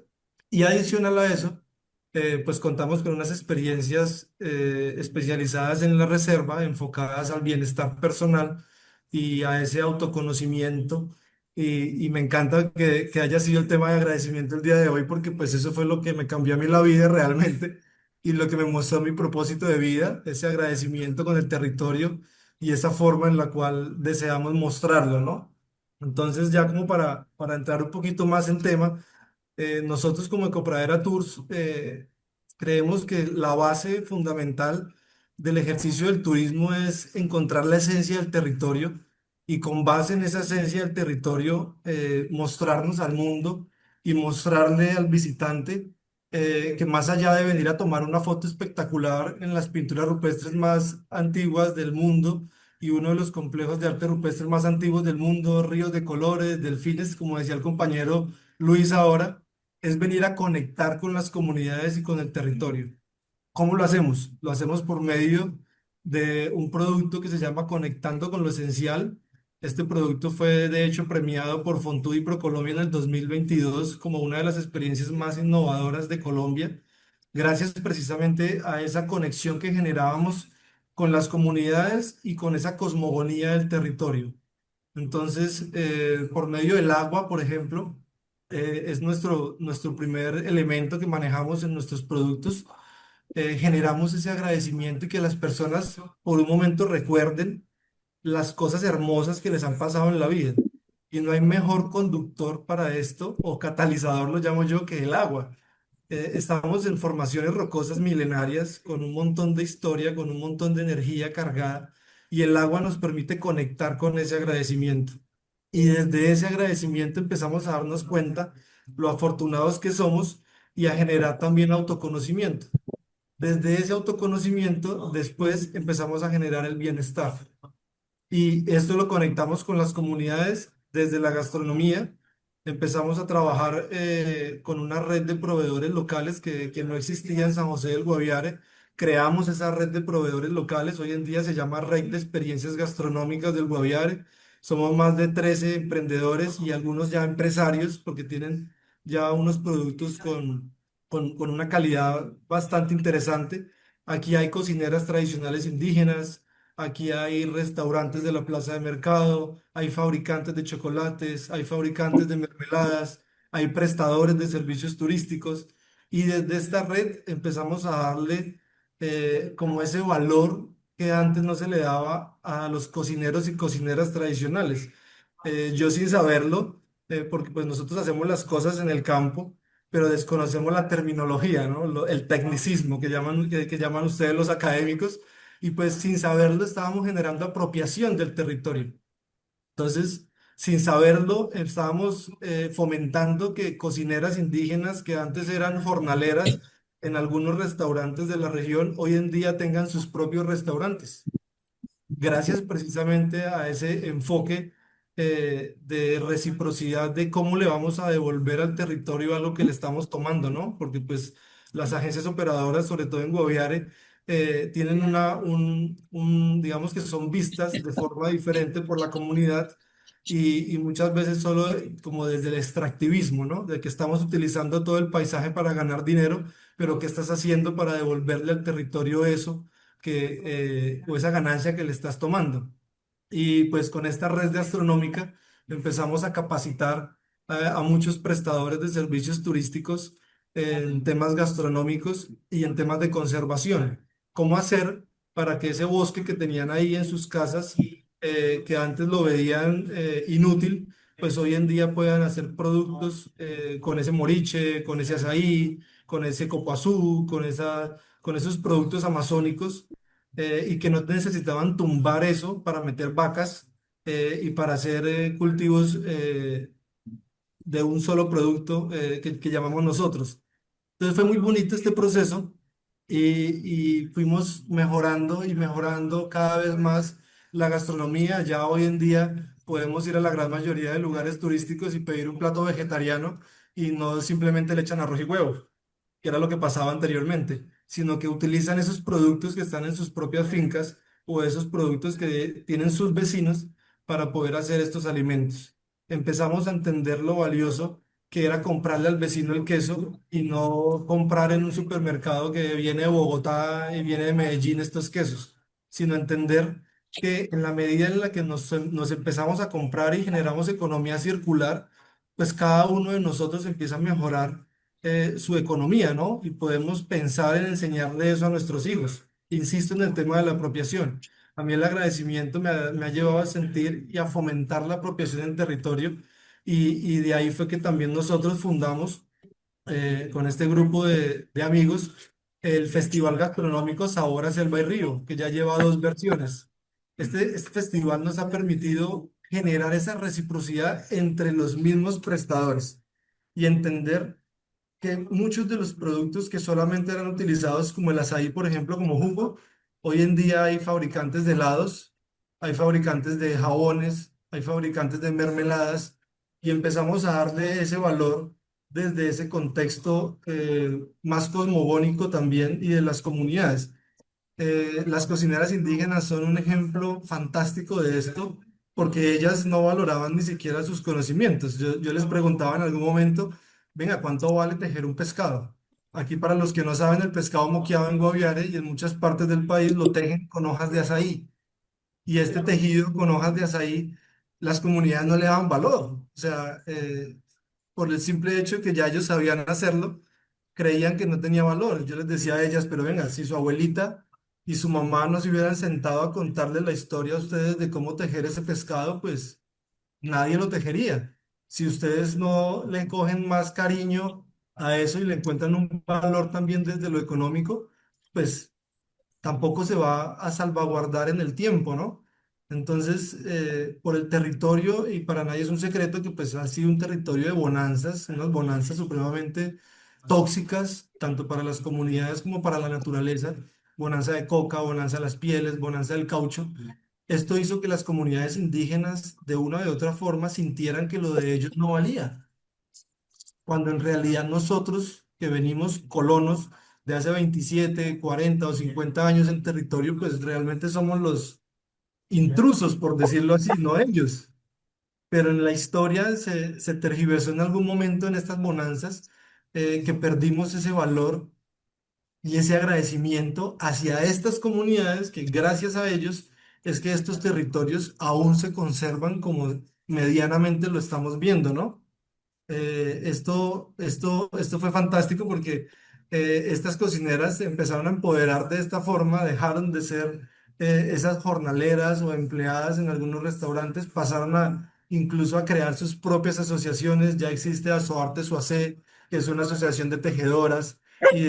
Y adicional a eso, pues contamos con unas experiencias especializadas en la reserva, enfocadas al bienestar personal y a ese autoconocimiento. Y me encanta que haya sido el tema de agradecimiento el día de hoy, porque pues eso fue lo que me cambió a mí la vida realmente y lo que me mostró mi propósito de vida, ese agradecimiento con el territorio y esa forma en la cual deseamos mostrarlo, ¿no? Entonces ya como para entrar un poquito más en tema, nosotros como Ecopradera Tours creemos que la base fundamental del ejercicio del turismo es encontrar la esencia del territorio y con base en esa esencia del territorio mostrarnos al mundo y mostrarle al visitante que más allá de venir a tomar una foto espectacular en las pinturas rupestres más antiguas del mundo y uno de los complejos de arte rupestre más antiguos del mundo, ríos de colores, delfines, como decía el compañero Luis ahora, es venir a conectar con las comunidades y con el territorio. ¿Cómo lo hacemos? Lo hacemos por medio de un producto que se llama Conectando con lo Esencial. Este producto fue de hecho premiado por Fontud y Procolombia en el 2022 como una de las experiencias más innovadoras de Colombia, gracias precisamente a esa conexión que generábamos con las comunidades y con esa cosmogonía del territorio. Entonces, por medio del agua, por ejemplo, es nuestro primer elemento que manejamos en nuestros productos. Generamos ese agradecimiento y que las personas por un momento recuerden las cosas hermosas que les han pasado en la vida. Y no hay mejor conductor para esto, o catalizador lo llamo yo, que el agua. Estamos en formaciones rocosas milenarias con un montón de historia, con un montón de energía cargada, y el agua nos permite conectar con ese agradecimiento. Y desde ese agradecimiento empezamos a darnos cuenta lo afortunados que somos y a generar también autoconocimiento. Desde ese autoconocimiento, después empezamos a generar el bienestar. Y esto lo conectamos con las comunidades desde la gastronomía, empezamos a trabajar con una red de proveedores locales que no existía en San José del Guaviare. Creamos esa red de proveedores locales, hoy en día se llama Red de Experiencias Gastronómicas del Guaviare. Somos más de 13 emprendedores y algunos ya empresarios porque tienen ya unos productos con una calidad bastante interesante. Aquí hay cocineras tradicionales indígenas, aquí hay restaurantes de la plaza de mercado, hay fabricantes de chocolates, hay fabricantes de mermeladas, hay prestadores de servicios turísticos y desde esta red empezamos a darle como ese valor que antes no se le daba a los cocineros y cocineras tradicionales. Yo sin saberlo, porque pues nosotros hacemos las cosas en el campo, pero desconocemos la terminología, ¿no? El tecnicismo que llaman ustedes los académicos, y pues sin saberlo estábamos generando apropiación del territorio. Entonces, sin saberlo, estábamos fomentando que cocineras indígenas que antes eran jornaleras en algunos restaurantes de la región, hoy en día tengan sus propios restaurantes gracias precisamente a ese enfoque de reciprocidad de cómo le vamos a devolver al territorio algo que le estamos tomando, ¿no? Porque pues las agencias operadoras, sobre todo en Guaviare, tienen digamos que son vistas de forma diferente por la comunidad y muchas veces solo como desde el extractivismo, ¿no? De que estamos utilizando todo el paisaje para ganar dinero, pero ¿qué estás haciendo para devolverle al territorio eso? O esa ganancia que le estás tomando. Y pues con esta red gastronómica empezamos a capacitar a muchos prestadores de servicios turísticos en temas gastronómicos y en temas de conservación. ¿Cómo hacer para que ese bosque que tenían ahí en sus casas, que antes lo veían inútil, pues hoy en día puedan hacer productos con ese moriche, con ese azaí, con ese copoazú, con esos productos amazónicos y que no necesitaban tumbar eso para meter vacas y para hacer cultivos de un solo producto que llamamos nosotros. Entonces fue muy bonito este proceso y fuimos mejorando y mejorando cada vez más la gastronomía. Ya hoy en día podemos ir a la gran mayoría de lugares turísticos y pedir un plato vegetariano y no simplemente le echan arroz y huevo que era lo que pasaba anteriormente, sino que utilizan esos productos que están en sus propias fincas o esos productos que tienen sus vecinos para poder hacer estos alimentos. Empezamos a entender lo valioso que era comprarle al vecino el queso y no comprar en un supermercado que viene de Bogotá y viene de Medellín estos quesos, sino entender que en la medida en la que nos empezamos a comprar y generamos economía circular, pues cada uno de nosotros empieza a mejorar su economía, ¿no? Y podemos pensar en enseñarle eso a nuestros hijos. Insisto en el tema de la apropiación. A mí el agradecimiento me ha llevado a sentir y a fomentar la apropiación en territorio y de ahí fue que también nosotros fundamos con este grupo de amigos el Festival Gastronómico Sabor a Selva y Río, que ya lleva dos versiones. Este festival nos ha permitido generar esa reciprocidad entre los mismos prestadores y entender que muchos de los productos que solamente eran utilizados como el azaí, por ejemplo, como jugo, hoy en día hay fabricantes de helados, hay fabricantes de jabones, hay fabricantes de mermeladas y empezamos a darle ese valor desde ese contexto más cosmogónico también y de las comunidades. Las cocineras indígenas son un ejemplo fantástico de esto, porque ellas no valoraban ni siquiera sus conocimientos. Yo les preguntaba en algún momento, venga, ¿cuánto vale tejer un pescado? Aquí para los que no saben, el pescado moqueado en Guaviare y en muchas partes del país lo tejen con hojas de azaí. Y este tejido con hojas de azaí, las comunidades no le daban valor. O sea, por el simple hecho de que ya ellos sabían hacerlo, creían que no tenía valor. Yo les decía a ellas, pero venga, si su abuelita y su mamá no se hubieran sentado a contarle la historia a ustedes de cómo tejer ese pescado, pues nadie lo tejería. Si ustedes no le cogen más cariño a eso y le encuentran un valor también desde lo económico, pues tampoco se va a salvaguardar en el tiempo, ¿no? Entonces, por el territorio, y para nadie es un secreto que pues ha sido un territorio de bonanzas, unas bonanzas supremamente tóxicas, tanto para las comunidades como para la naturaleza, bonanza de coca, bonanza de las pieles, bonanza del caucho. Esto hizo que las comunidades indígenas de una o de otra forma sintieran que lo de ellos no valía. cuando en realidad nosotros que venimos colonos de hace 27, 40 o 50 años en territorio, pues realmente somos los intrusos, por decirlo así, no ellos. Pero en la historia se tergiversó en algún momento en estas bonanzas, que perdimos ese valor y ese agradecimiento hacia estas comunidades que gracias a ellos es que estos territorios aún se conservan como medianamente lo estamos viendo, ¿no? Esto fue fantástico porque estas cocineras se empezaron a empoderar de esta forma, dejaron de ser esas jornaleras o empleadas en algunos restaurantes, pasaron a incluso a crear sus propias asociaciones. Ya existe Asoarte Suacé, que es una asociación de tejedoras y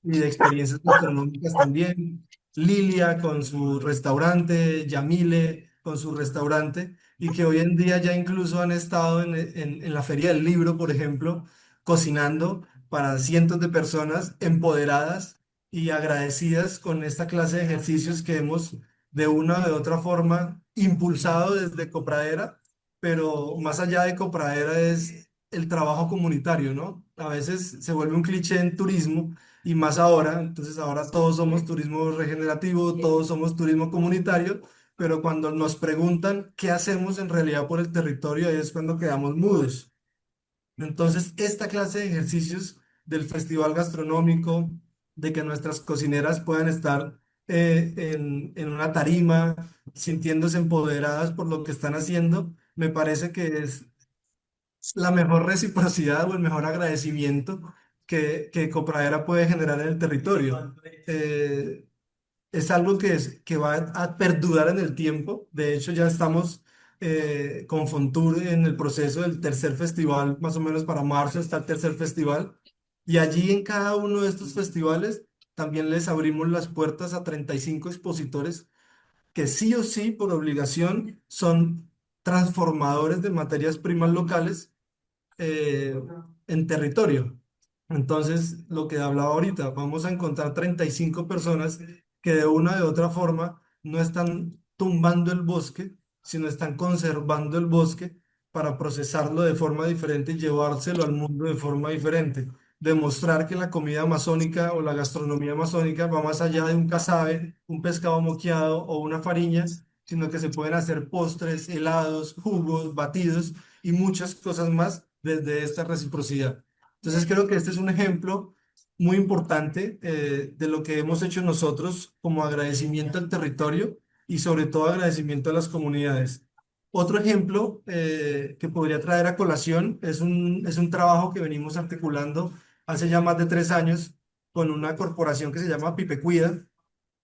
de experiencias gastronómicas también. Lilia con su restaurante, Yamile con su restaurante y que hoy en día ya incluso han estado en la Feria del Libro, por ejemplo, cocinando para cientos de personas empoderadas y agradecidas con esta clase de ejercicios que hemos de una o de otra forma impulsado desde Copradera, pero más allá de Copradera es el trabajo comunitario, ¿no? A veces se vuelve un cliché en turismo y más ahora, entonces ahora todos somos turismo regenerativo, todos somos turismo comunitario, pero cuando nos preguntan qué hacemos en realidad por el territorio, ahí es cuando quedamos mudos. Entonces, esta clase de ejercicios del festival gastronómico, de que nuestras cocineras puedan estar en una tarima, sintiéndose empoderadas por lo que están haciendo, me parece que es la mejor reciprocidad o el mejor agradecimiento que Copradera puede generar en el territorio. Es algo que va a perdurar en el tiempo. De hecho, ya estamos con Fontour en el proceso del tercer festival, más o menos para marzo está el tercer festival. Y allí en cada uno de estos festivales también les abrimos las puertas a 35 expositores que sí o sí, por obligación, son transformadores de materias primas locales eh, en territorio. Entonces, lo que hablaba ahorita, vamos a encontrar 35 personas que de una u otra forma no están tumbando el bosque, sino están conservando el bosque para procesarlo de forma diferente y llevárselo al mundo de forma diferente. Demostrar que la comida amazónica o la gastronomía amazónica va más allá de un casabe, un pescado moqueado o una fariña, sino que se pueden hacer postres, helados, jugos, batidos y muchas cosas más desde esta reciprocidad. Entonces creo que este es un ejemplo muy importante de lo que hemos hecho nosotros como agradecimiento al territorio y sobre todo agradecimiento a las comunidades. Otro ejemplo que podría traer a colación es un trabajo que venimos articulando hace ya más de 3 años con una corporación que se llama Pipe Cuida.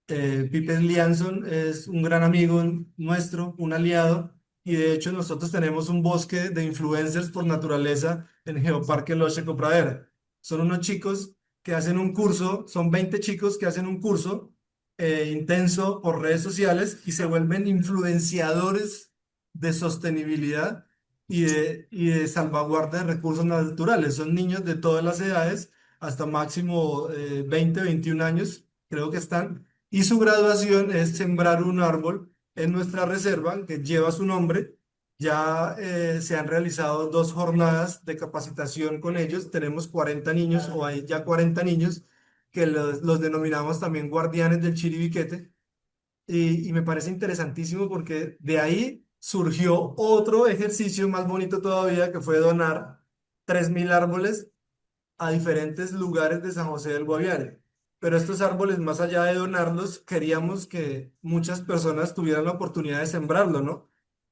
Pipe Lianson es un gran amigo nuestro, un aliado, y de hecho nosotros tenemos un bosque de influencers por naturaleza en Geoparque Loche Pradera. Son unos chicos que hacen un curso, son 20 chicos que hacen un curso intenso por redes sociales y se vuelven influenciadores de sostenibilidad y de salvaguarda de recursos naturales. Son niños de todas las edades, hasta máximo 20, 21 años, creo que están y su graduación es sembrar un árbol en nuestra reserva que lleva su nombre. Ya se han realizado 2 jornadas de capacitación con ellos. Tenemos 40 niños o hay ya 40 niños que los denominamos también guardianes del Chiribiquete. Y me parece interesantísimo porque de ahí surgió otro ejercicio más bonito todavía que fue donar 3.000 árboles a diferentes lugares de San José del Guaviare. Pero estos árboles, más allá de donarlos, queríamos que muchas personas tuvieran la oportunidad de sembrarlo, ¿no?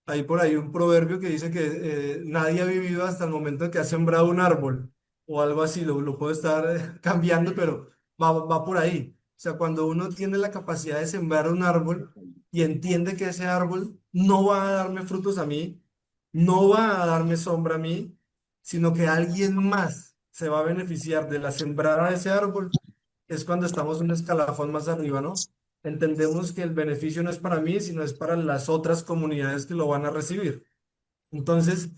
Hay por ahí un proverbio que dice que nadie ha vivido hasta el momento en que ha sembrado un árbol o algo así, lo puedo estar cambiando, pero va por ahí. O sea, cuando uno tiene la capacidad de sembrar un árbol y entiende que ese árbol no va a darme frutos a mí, no va a darme sombra a mí, sino que alguien más se va a beneficiar de la sembrada de ese árbol, es cuando estamos un escalafón más arriba, ¿no? Entendemos que el beneficio no es para mí, sino es para las otras comunidades que lo van a recibir. Entonces,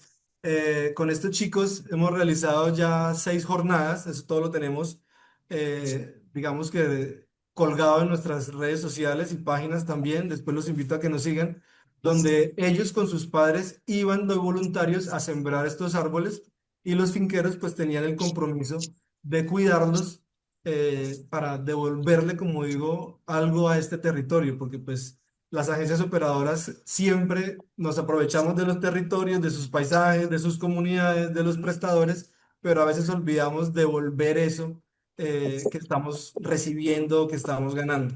con estos chicos hemos realizado ya 6 jornadas, eso todo lo tenemos, digamos que colgado en nuestras redes sociales y páginas también, después los invito a que nos sigan, donde ellos con sus padres iban de voluntarios a sembrar estos árboles y los finqueros pues tenían el compromiso de cuidarlos para devolverle, como digo, algo a este territorio, porque pues las agencias operadoras siempre nos aprovechamos de los territorios, de sus paisajes, de sus comunidades, de los prestadores, pero a veces olvidamos devolver eso que estamos recibiendo, que estamos ganando.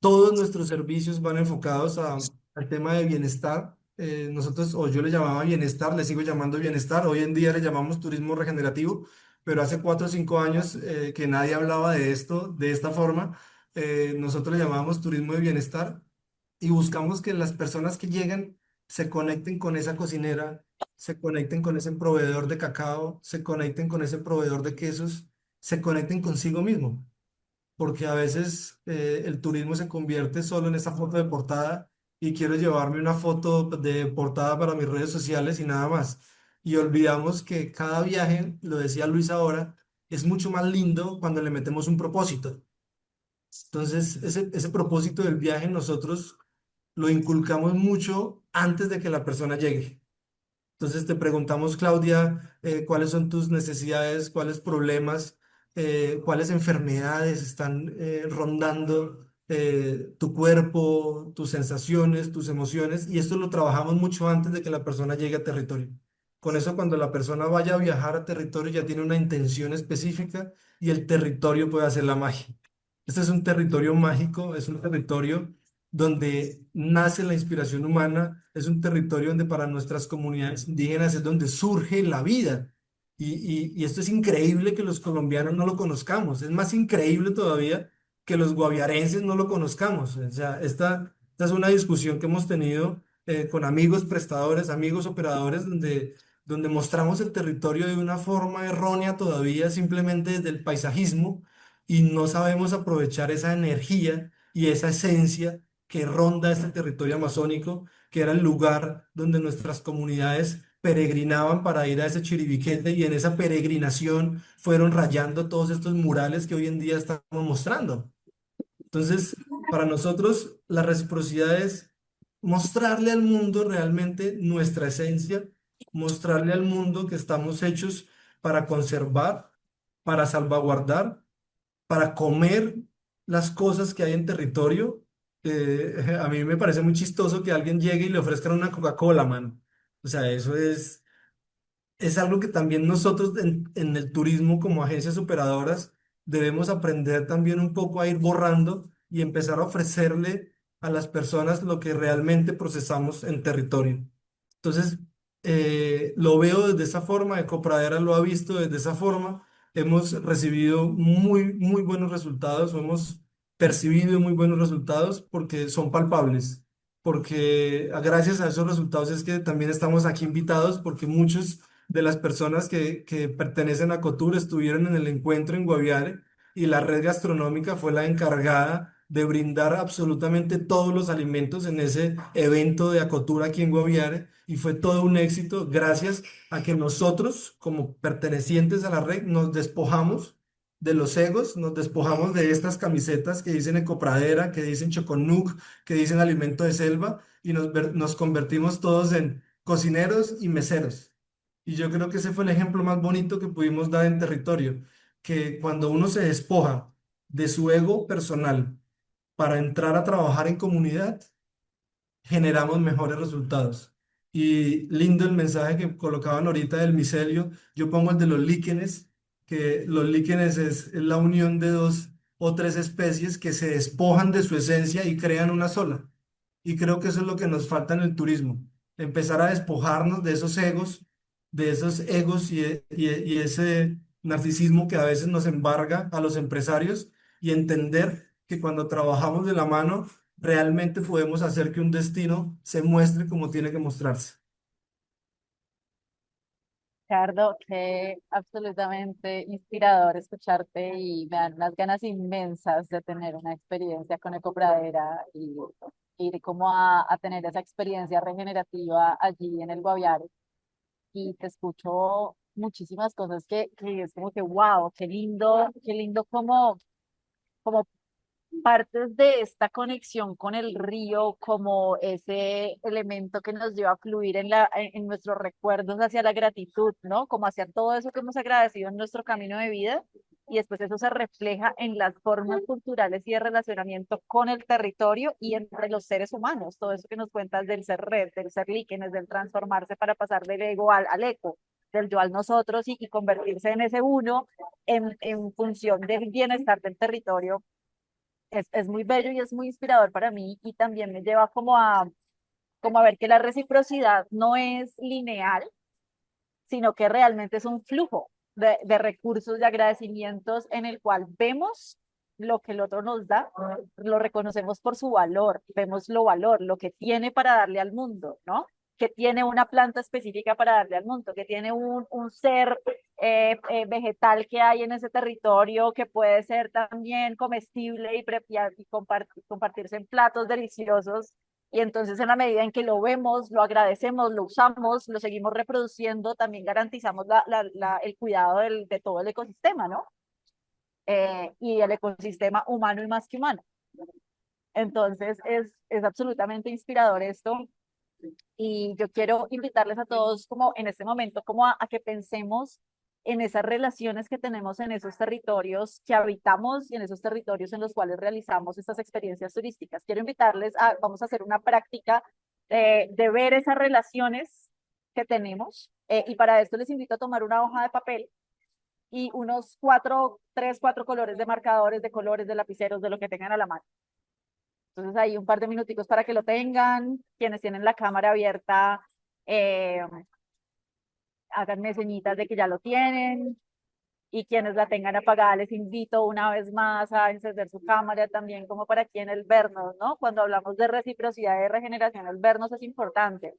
Todos nuestros servicios van enfocados al tema de bienestar. Nosotros, o yo le llamaba bienestar, le sigo llamando bienestar. Hoy en día le llamamos turismo regenerativo, pero hace 4 o 5 años que nadie hablaba de esto de esta forma. Nosotros le llamábamos turismo de bienestar y buscamos que las personas que llegan se conecten con esa cocinera, se conecten con ese proveedor de cacao, se conecten con ese proveedor de quesos, se conecten consigo mismo, porque a veces el turismo se convierte solo en esa foto de portada y quiero llevarme una foto de portada para mis redes sociales y nada más. Y olvidamos que cada viaje, lo decía Luis ahora, es mucho más lindo cuando le metemos un propósito. Entonces, ese propósito del viaje nosotros lo inculcamos mucho antes de que la persona llegue. Entonces te preguntamos, Claudia, cuáles son tus necesidades, cuáles problemas, cuáles enfermedades están rondando tu cuerpo, tus sensaciones, tus emociones, y esto lo trabajamos mucho antes de que la persona llegue a territorio. Con eso, cuando la persona vaya a viajar a territorio, ya tiene una intención específica y el territorio puede hacer la magia. Este es un territorio mágico, es un territorio donde nace la inspiración humana, es un territorio donde para nuestras comunidades indígenas es donde surge la vida. Y esto es increíble que los colombianos no lo conozcamos, es más increíble todavía que los guaviarenses no lo conozcamos. O sea, esta es una discusión que hemos tenido con amigos prestadores, amigos operadores, donde mostramos el territorio de una forma errónea todavía, simplemente desde el paisajismo, y no sabemos aprovechar esa energía y esa esencia que ronda este territorio amazónico, que era el lugar donde nuestras comunidades peregrinaban para ir a ese Chiribiquete, y en esa peregrinación fueron rayando todos estos murales que hoy en día estamos mostrando. Entonces, para nosotros la reciprocidad es mostrarle al mundo realmente nuestra esencia, mostrarle al mundo que estamos hechos para conservar, para salvaguardar, para comer las cosas que hay en territorio. A mí me parece muy chistoso que alguien llegue y le ofrezcan una Coca-Cola, mano. O sea, eso es algo que también nosotros en el turismo como agencias operadoras debemos aprender también un poco a ir borrando y empezar a ofrecerle a las personas lo que realmente procesamos en territorio. Entonces, lo veo desde esa forma, Ecopradera lo ha visto desde esa forma. Hemos recibido muy, muy buenos resultados, o hemos percibido muy buenos resultados porque son palpables, porque gracias a esos resultados es que también estamos aquí invitados, porque muchos de las personas que pertenecen a Cotur estuvieron en el encuentro en Guaviare, y la red gastronómica fue la encargada de brindar absolutamente todos los alimentos en ese evento de Acotur aquí en Guaviare, y fue todo un éxito gracias a que nosotros, como pertenecientes a la red, nos despojamos de los egos, nos despojamos de estas camisetas que dicen Ecopradera, que dicen Choconuc, que dicen Alimento de Selva, y nos convertimos todos en cocineros y meseros. Y yo creo que ese fue el ejemplo más bonito que pudimos dar en territorio, que cuando uno se despoja de su ego personal para entrar a trabajar en comunidad, generamos mejores resultados. Y lindo el mensaje que colocaban ahorita del micelio. Yo pongo el de los líquenes, que los líquenes es la unión de dos o tres especies que se despojan de su esencia y crean una sola. Y creo que eso es lo que nos falta en el turismo, empezar a despojarnos de esos egos y ese narcisismo que a veces nos embarga a los empresarios, y entender que cuando trabajamos de la mano, realmente podemos hacer que un destino se muestre como tiene que mostrarse. Ricardo, qué absolutamente inspirador escucharte, y me dan unas ganas inmensas de tener una experiencia con Ecopradera y ir como a tener esa experiencia regenerativa allí en el Guaviare. Y te escucho muchísimas cosas que es como que, wow, qué lindo como partes de esta conexión con el río como ese elemento que nos lleva a fluir en nuestros recuerdos hacia la gratitud, ¿no? Como hacia todo eso que hemos agradecido en nuestro camino de vida y después eso se refleja en las formas culturales y de relacionamiento con el territorio y entre los seres humanos, todo eso que nos cuentas del ser red, del ser líquenes, del transformarse para pasar del ego al eco, del yo al nosotros y convertirse en ese uno en función del bienestar del territorio es muy bello y es muy inspirador para mí y también me lleva como a ver que la reciprocidad no es lineal, sino que realmente es un flujo de recursos, de agradecimientos en el cual vemos lo que el otro nos da, lo reconocemos por su valor, vemos lo valor, lo que tiene para darle al mundo, ¿no? Que tiene una planta específica para darle al mundo, que tiene un ser vegetal que hay en ese territorio que puede ser también comestible y compartirse en platos deliciosos y entonces en la medida en que lo vemos, lo agradecemos, lo usamos, lo seguimos reproduciendo, también garantizamos el cuidado de todo el ecosistema, ¿no? Y el ecosistema humano y más que humano. Entonces es absolutamente inspirador esto y yo quiero invitarles a todos como en este momento como a que pensemos en esas relaciones que tenemos en esos territorios que habitamos y en esos territorios en los cuales realizamos estas experiencias turísticas. Quiero invitarles vamos a hacer una práctica de ver esas relaciones que tenemos y para esto les invito a tomar una hoja de papel y unos tres, cuatro colores de marcadores, de colores, de lapiceros, de lo que tengan a la mano. Entonces ahí un par de minuticos para que lo tengan. Quienes tienen la cámara abierta, eh, háganme señitas de que ya lo tienen. Y quienes la tengan apagada, les invito una vez más a encender su cámara también, como para quien el vernos, ¿no? Cuando hablamos de reciprocidad y de regeneración, el vernos es importante.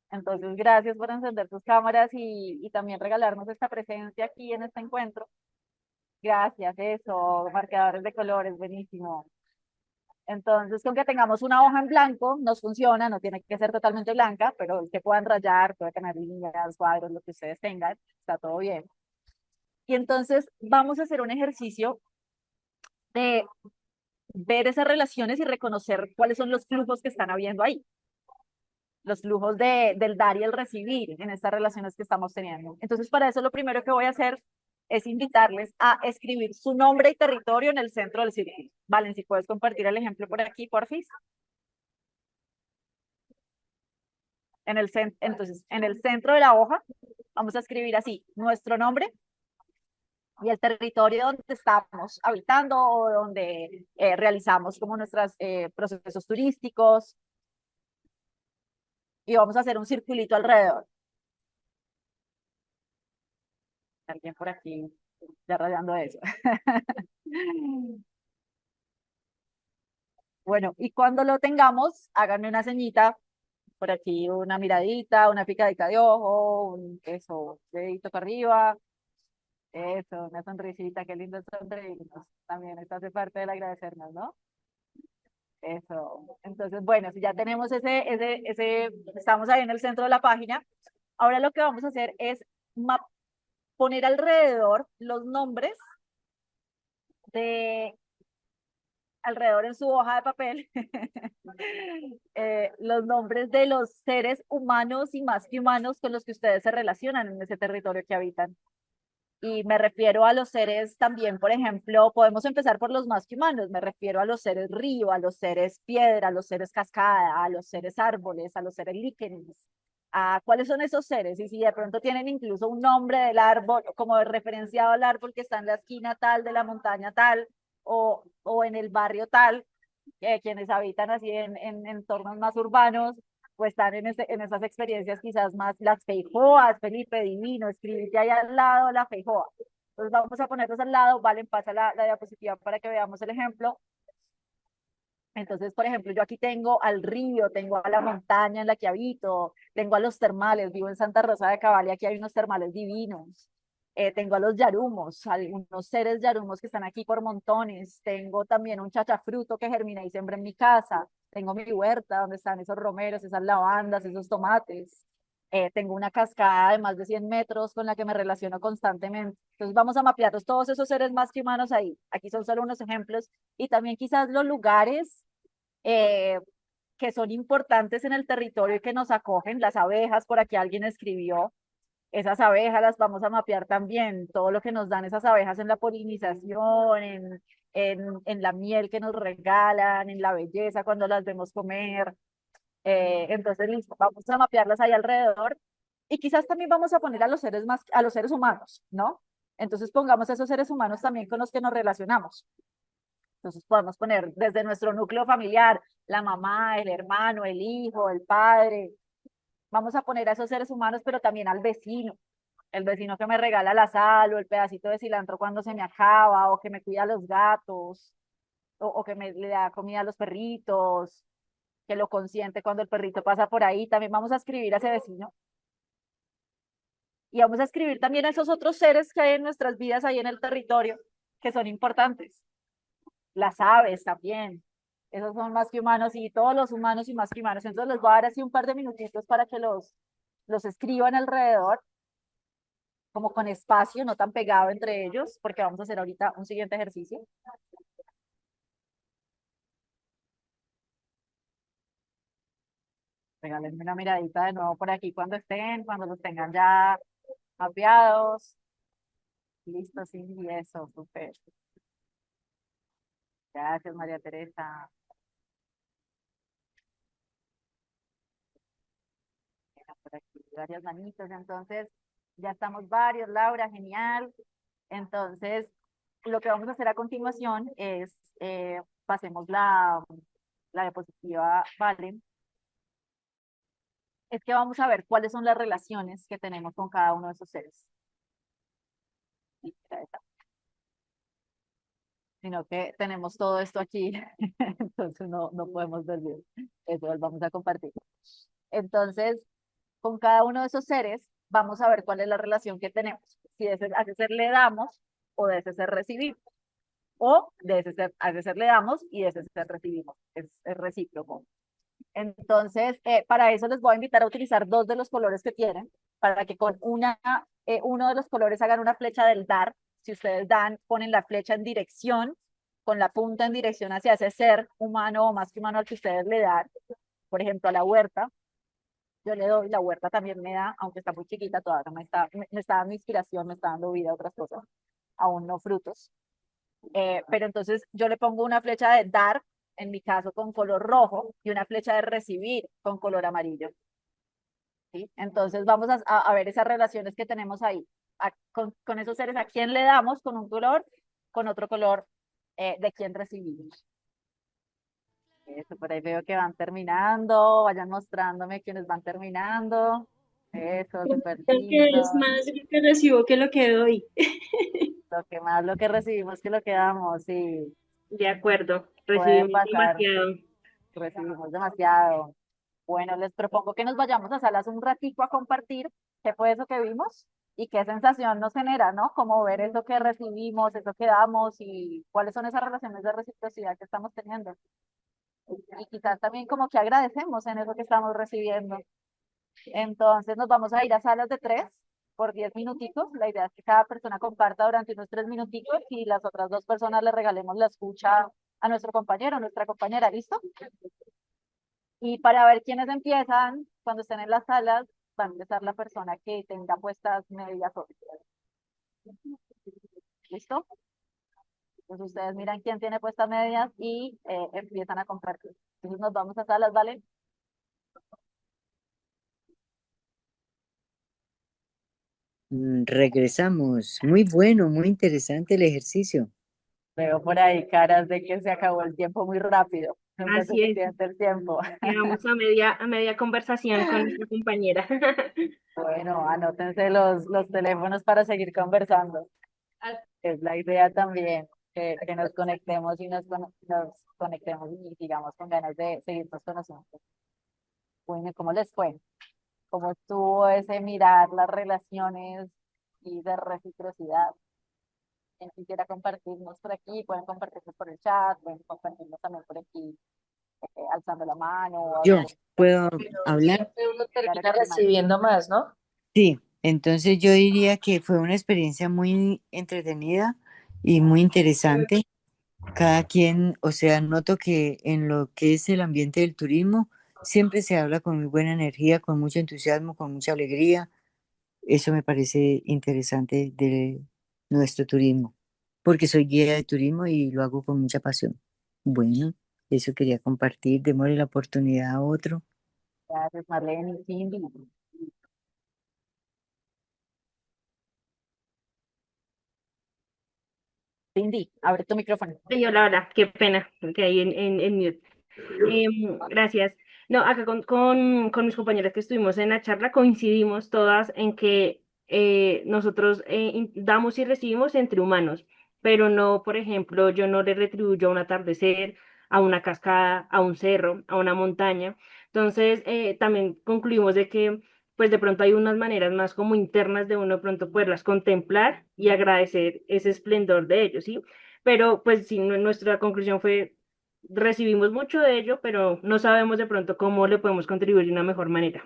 Entonces, gracias por encender sus cámaras y también regalarnos esta presencia aquí en este encuentro. Gracias, eso, marcadores de colores, buenísimo. Entonces, con que tengamos una hoja en blanco, nos funciona, no tiene que ser totalmente blanca, pero que puedan rayar, puede tener líneas, cuadros, lo que ustedes tengan, está todo bien. Y entonces vamos a hacer un ejercicio de ver esas relaciones y reconocer cuáles son los flujos que están habiendo ahí, los flujos del dar y el recibir en estas relaciones que estamos teniendo. Entonces, para eso lo primero que voy a hacer es invitarles a escribir su nombre y territorio en el centro del círculo. Valen, si puedes compartir el ejemplo por aquí, porfis. Entonces, en el centro de la hoja vamos a escribir así nuestro nombre y el territorio donde estamos habitando o donde realizamos como nuestros procesos turísticos y vamos a hacer un circulito alrededor. Alguien por aquí ya rayando eso. Bueno, y cuando lo tengamos, háganme una ceñita, por aquí una miradita, una picadita de ojo, eso, dedito para arriba, eso, una sonrisita, qué lindo sonreírnos. También esto hace parte del agradecernos, ¿no? Eso. Entonces, bueno, si ya tenemos estamos ahí en el centro de la página, ahora lo que vamos a hacer es poner alrededor los nombres de alrededor en su hoja de papel los nombres de los seres humanos y más que humanos con los que ustedes se relacionan en ese territorio que habitan. Y me refiero a los seres también, por ejemplo, podemos empezar por los más que humanos, me refiero a los seres río, a los seres piedra, a los seres cascada, a los seres árboles, a los seres líquenes. ¿Cuáles son esos seres? Y si de pronto tienen incluso un nombre del árbol, como referenciado al árbol que está en la esquina tal, de la montaña tal, o en el barrio tal, quienes habitan así en entornos más urbanos, pues están en esas experiencias quizás más las feijoas, Felipe, divino, escribirte ahí al lado la feijoa. Entonces vamos a ponerlos al lado, Valen, pasa la diapositiva para que veamos el ejemplo. Entonces, por ejemplo, yo aquí tengo al río, tengo a la montaña en la que habito, tengo a los termales, vivo en Santa Rosa de Cabal y aquí hay unos termales divinos. Tengo a los yarumos, algunos seres yarumos que están aquí por montones. Tengo también un chachafruto que germina y siembra en mi casa. Tengo mi huerta donde están esos romeros, esas lavandas, esos tomates. tengo una cascada de más de 100 metros con la que me relaciono constantemente. Entonces vamos a mapearlos todos esos seres más que humanos ahí. Aquí son solo unos ejemplos y también quizás los lugares eh, que son importantes en el territorio y que nos acogen, las abejas, por aquí alguien escribió, esas abejas las vamos a mapear también, todo lo que nos dan esas abejas en la polinización, en la miel que nos regalan, en la belleza cuando las vemos comer. Entonces, listo, vamos a mapearlas ahí alrededor y quizás también vamos a poner a los seres más, a los seres humanos, ¿no? Entonces pongamos a esos seres humanos también con los que nos relacionamos. Entonces podemos poner desde nuestro núcleo familiar, la mamá, el hermano, el hijo, el padre. Vamos a poner a esos seres humanos, pero también al vecino. El vecino que me regala la sal o el pedacito de cilantro cuando se me acaba, o que me cuida a los gatos, o que me le da comida a los perritos, que lo consiente cuando el perrito pasa por ahí. También vamos a escribir a ese vecino. Y vamos a escribir también a esos otros seres que hay en nuestras vidas ahí en el territorio, que son importantes. Las aves también. Esos son más que humanos y todos los humanos y más que humanos. Entonces les voy a dar así un par de minutitos para que los escriban alrededor, como con espacio, no tan pegado entre ellos, porque vamos a hacer ahorita un siguiente ejercicio. Regálenme una miradita de nuevo por aquí cuando estén, cuando los tengan ya mapeados. Listo, sí, y eso, súper. Gracias, María Teresa. Mira, por aquí varias manitos, entonces ya estamos varios, Laura, genial. Entonces, lo que vamos a hacer a continuación es, pasemos la diapositiva, ¿vale? Es que vamos a ver cuáles son las relaciones que tenemos con cada uno de esos seres. Sí, era esa. Sino que tenemos todo esto aquí, entonces no podemos ver bien. Eso lo vamos a compartir. Entonces, con cada uno de esos seres, vamos a ver cuál es la relación que tenemos. Si a ese ser le damos o de ese ser recibimos. O de ese ser, a ese ser le damos y de ese ser recibimos. Es recíproco. Entonces, para eso les voy a invitar a utilizar dos de los colores que tienen, para que con uno de los colores hagan una flecha del dar. Si ustedes dan, ponen la flecha en dirección, con la punta en dirección hacia ese ser humano o más que humano al que ustedes le dan, por ejemplo, a la huerta. Yo le doy, la huerta también me da, aunque está muy chiquita, todavía me está dando inspiración, me está dando vida a otras cosas, aún no frutos. Pero entonces yo le pongo una flecha de dar, en mi caso con color rojo, y una flecha de recibir con color amarillo. ¿Sí? Entonces vamos a ver esas relaciones que tenemos ahí. Con esos seres, ¿a quién le damos con un color? Con otro color, de quién recibimos. Eso, por ahí veo que van terminando, vayan mostrándome quienes van terminando. Eso, súper Creo que lindo. es más lo que recibo que lo que doy. Lo que más lo que recibimos que lo que damos, sí, De acuerdo, puede recibimos pasar, demasiado. recibimos demasiado. Bueno, les propongo que nos vayamos a salas un ratico a compartir qué fue eso que vimos y qué sensación nos genera, ¿no? Como ver eso que recibimos, eso que damos y cuáles son esas relaciones de reciprocidad que estamos teniendo. Y quizás también como que agradecemos en eso que estamos recibiendo. Entonces nos vamos a ir a salas de 3 por 10 minuticos. La idea es que cada persona comparta durante unos 3 minuticos y las otras 2 personas le regalemos la escucha a nuestro compañero, a nuestra compañera, ¿listo? Y para ver quiénes empiezan, cuando estén en las salas, va a empezar la persona que tenga puestas medias hoy. ¿Listo? Entonces ustedes miran quién tiene puestas medias y empiezan a compartir. Entonces nos vamos a salas, ¿vale? Regresamos. Muy bueno, muy interesante el ejercicio. Veo por ahí caras de que se acabó el tiempo muy rápido. Nunca es Así es, suficiente el tiempo. quedamos a media conversación con nuestra compañera. Bueno, anótense los teléfonos para seguir conversando. Es la idea también, que nos conectemos y nos conectemos y sigamos con ganas de seguirnos conociendo. Bueno, ¿cómo les fue? ¿Cómo estuvo ese mirar las relaciones y de reciprocidad? Quien quisiera compartirnos por aquí, pueden compartirnos por el chat, pueden compartirnos también por aquí alzando la mano o Yo algo. puedo Pero hablar. siempre uno Claro termina que sí, Mari. recibiendo más, ¿no? Sí, entonces yo diría que fue una experiencia muy entretenida y muy interesante. Cada quien, o sea, noto que en lo que es el ambiente del turismo, siempre se habla con muy buena energía, con mucho entusiasmo, con mucha alegría. Eso me parece interesante de nuestro turismo, porque soy guía de turismo y lo hago con mucha pasión. Bueno, eso quería compartir, démosle la oportunidad a otro. Gracias, Marlene y Cindy. Cindy, abre tu micrófono. Ay, hola, hola, qué pena, que ahí en mute. Gracias. No, acá con mis compañeras que estuvimos en la charla coincidimos todas en que nosotros damos y recibimos entre humanos, pero no, por ejemplo, yo no le retribuyo a un atardecer, a una cascada, a un cerro, a una montaña. Entonces, también concluimos de que, pues de pronto hay unas maneras más como internas de uno de pronto poderlas contemplar y agradecer ese esplendor de ellos, ¿sí? Pero pues sí, nuestra conclusión fue recibimos mucho de ello, pero no sabemos de pronto cómo le podemos contribuir de una mejor manera.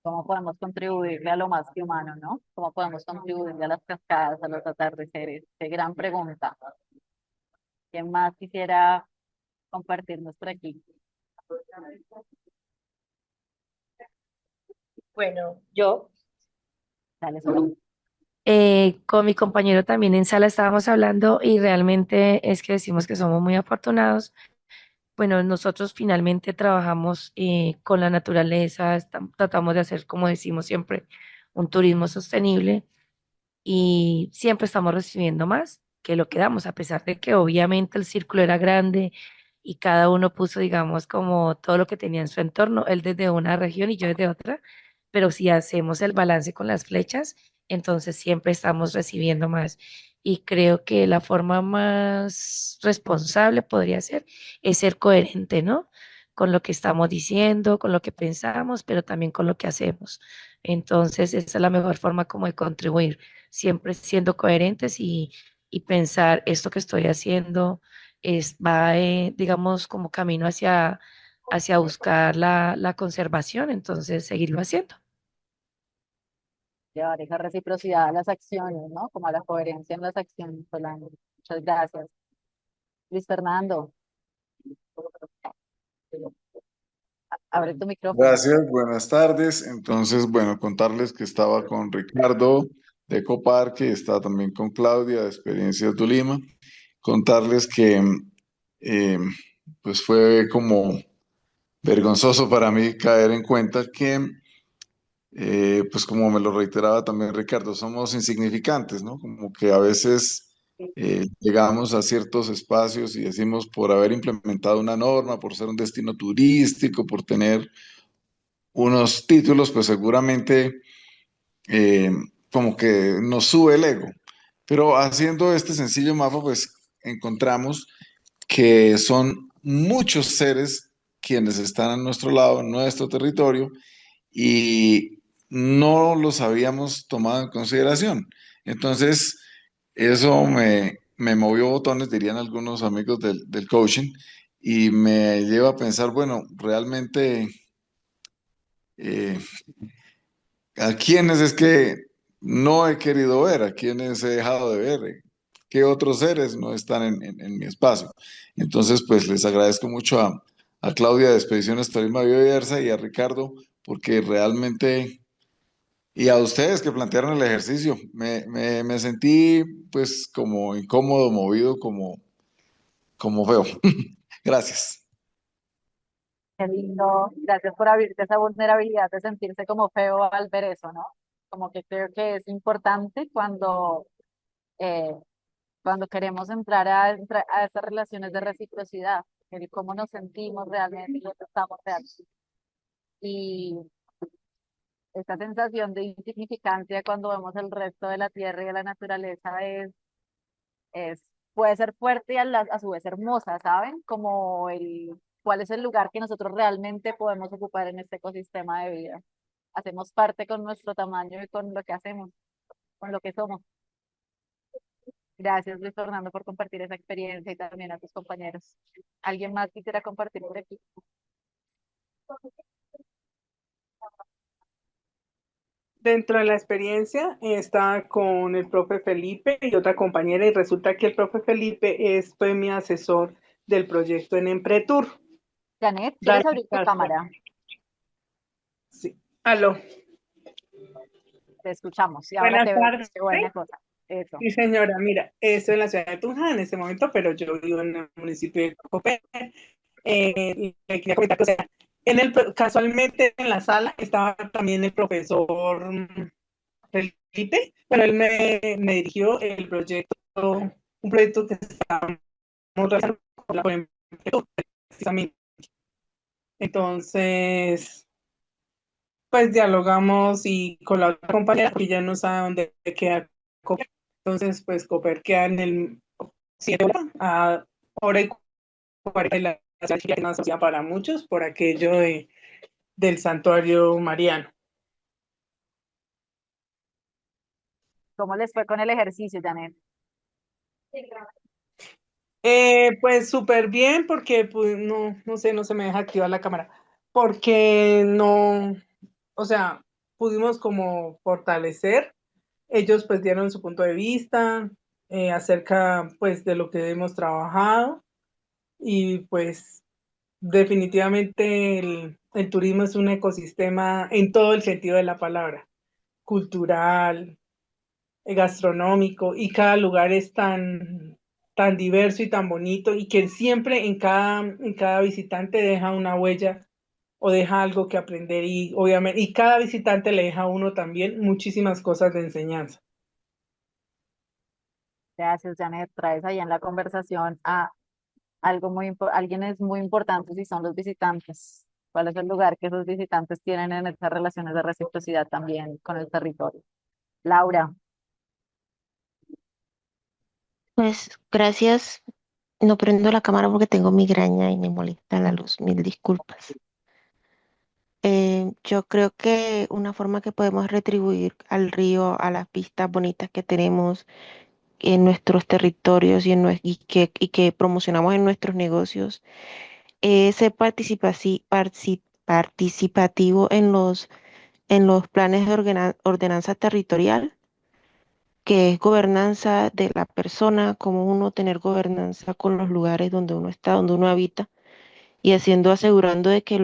¿Cómo podemos contribuirle a lo más que humano, no? ¿Cómo podemos contribuirle a las cascadas, a los atardeceres? Qué gran pregunta. ¿Quién más quisiera compartirnos por aquí? Bueno, yo Dale, solo. con mi compañero también en sala estábamos hablando y realmente es que decimos que somos muy afortunados. Bueno, nosotros finalmente trabajamos con la naturaleza, tratamos de hacer, como decimos siempre, un turismo sostenible y siempre estamos recibiendo más que lo que damos, a pesar de que obviamente el círculo era grande y cada uno puso, digamos, como todo lo que tenía en su entorno, él desde una región y yo desde otra, pero si hacemos el balance con las flechas, entonces siempre estamos recibiendo más. Y creo que la forma más responsable podría ser coherente, ¿no? Con lo que estamos diciendo, con lo que pensamos, pero también con lo que hacemos. Entonces, esa es la mejor forma como de contribuir, siempre siendo coherentes y pensar esto que estoy haciendo va, digamos, como camino hacia buscar la conservación, entonces seguirlo haciendo. Llevar esa reciprocidad a las acciones, ¿no? Como a la coherencia en las acciones, Solange. Muchas gracias. Luis Fernando, abre tu micrófono. Gracias, buenas tardes. Entonces, bueno, contarles que estaba con Ricardo de Ecoparque, estaba también con Claudia de Experiencia Tolima. Contarles que eh, pues fue como vergonzoso para mí caer en cuenta que, pues como me lo reiteraba también Ricardo, somos insignificantes, ¿no? Como que a veces llegamos a ciertos espacios y decimos por haber implementado una norma, por ser un destino turístico, por tener unos títulos, pues seguramente eh, como que nos sube el ego. Pero haciendo este sencillo mapa, pues encontramos que son muchos seres quienes están a nuestro lado, en nuestro territorio, y no los habíamos tomado en consideración. Entonces, eso me movió botones, dirían algunos amigos del coaching, y me lleva a pensar, bueno, realmente eh, ¿a quiénes es que no he querido ver? ¿A quiénes he dejado de ver? ¿Qué otros seres no están en mi espacio? Entonces, pues les agradezco mucho a Claudia de Expediciones Tolima Biodiversa y a Ricardo, porque realmente, y a ustedes que plantearon el ejercicio, me sentí pues como incómodo, movido, como feo. Gracias. Qué lindo. Gracias por abrirte esa vulnerabilidad de sentirse como feo al ver eso, ¿no? Como que creo que es importante eh, cuando queremos entrar a estas relaciones de reciprocidad, el cómo nos sentimos realmente y lo que estamos realmente. Y esta sensación de insignificancia cuando vemos el resto de la tierra y de la naturaleza es, puede ser fuerte y a su vez hermosa, ¿saben? Como cuál es el lugar que nosotros realmente podemos ocupar en este ecosistema de vida. Hacemos parte con nuestro tamaño y con lo que hacemos, con lo que somos. Gracias, Luis Fernando, por compartir esa experiencia y también a tus compañeros. ¿Alguien más quisiera compartir por aquí? Dentro de la experiencia estaba con el profe Felipe y otra compañera y resulta que el profe Felipe fue mi asesor del proyecto en Empretur. Janet, ¿quieres Dale, abrir tu cámara? sí. Aló. Te escuchamos y ahora Buenas te vemos. tardes. Qué buena cosa. Eso. Sí, señora, mira, estoy en la ciudad de Tunja en este momento, pero yo vivo en el municipio de Copé. Y le quería comentar que, o sea, casualmente en la sala estaba también el profesor Felipe, pero él me dirigió el proyecto, un proyecto que estamos realizando por ejemplo, precisamente. Entonces, pues dialogamos y con la otra compañera, porque ya no sabe dónde queda Cooper. Entonces, pues Cooper queda en el 7 horas, a hora y 40 de la ciudad, que es una sociedad para muchos, por aquello del santuario mariano. ¿Cómo les fue con el ejercicio, Janet? Pues súper bien, porque pues, no sé, no se me deja activar la cámara, porque no, o sea, pudimos como fortalecer, ellos pues dieron su punto de vista acerca pues de lo que hemos trabajado y pues definitivamente el turismo es un ecosistema en todo el sentido de la palabra, cultural, gastronómico, y cada lugar es tan diverso y tan bonito, y que siempre en cada visitante deja una huella o deja algo que aprender, y obviamente, y cada visitante le deja a uno también muchísimas cosas de enseñanza. Gracias, Janet. Traes ahí en la conversación a algo alguien es muy importante si son los visitantes. ¿Cuál es el lugar que esos visitantes tienen en estas relaciones de reciprocidad también con el territorio? Laura, Pues gracias. No prendo la cámara porque tengo migraña y me molesta la luz. Mil disculpas. Yo creo que una forma que podemos retribuir al río, a las vistas bonitas que tenemos en nuestros territorios y que promocionamos en nuestros negocios es ser participativo en los planes de ordenanza territorial, que es gobernanza de la persona, como uno tener gobernanza con los lugares donde uno está, donde uno habita, y asegurando de que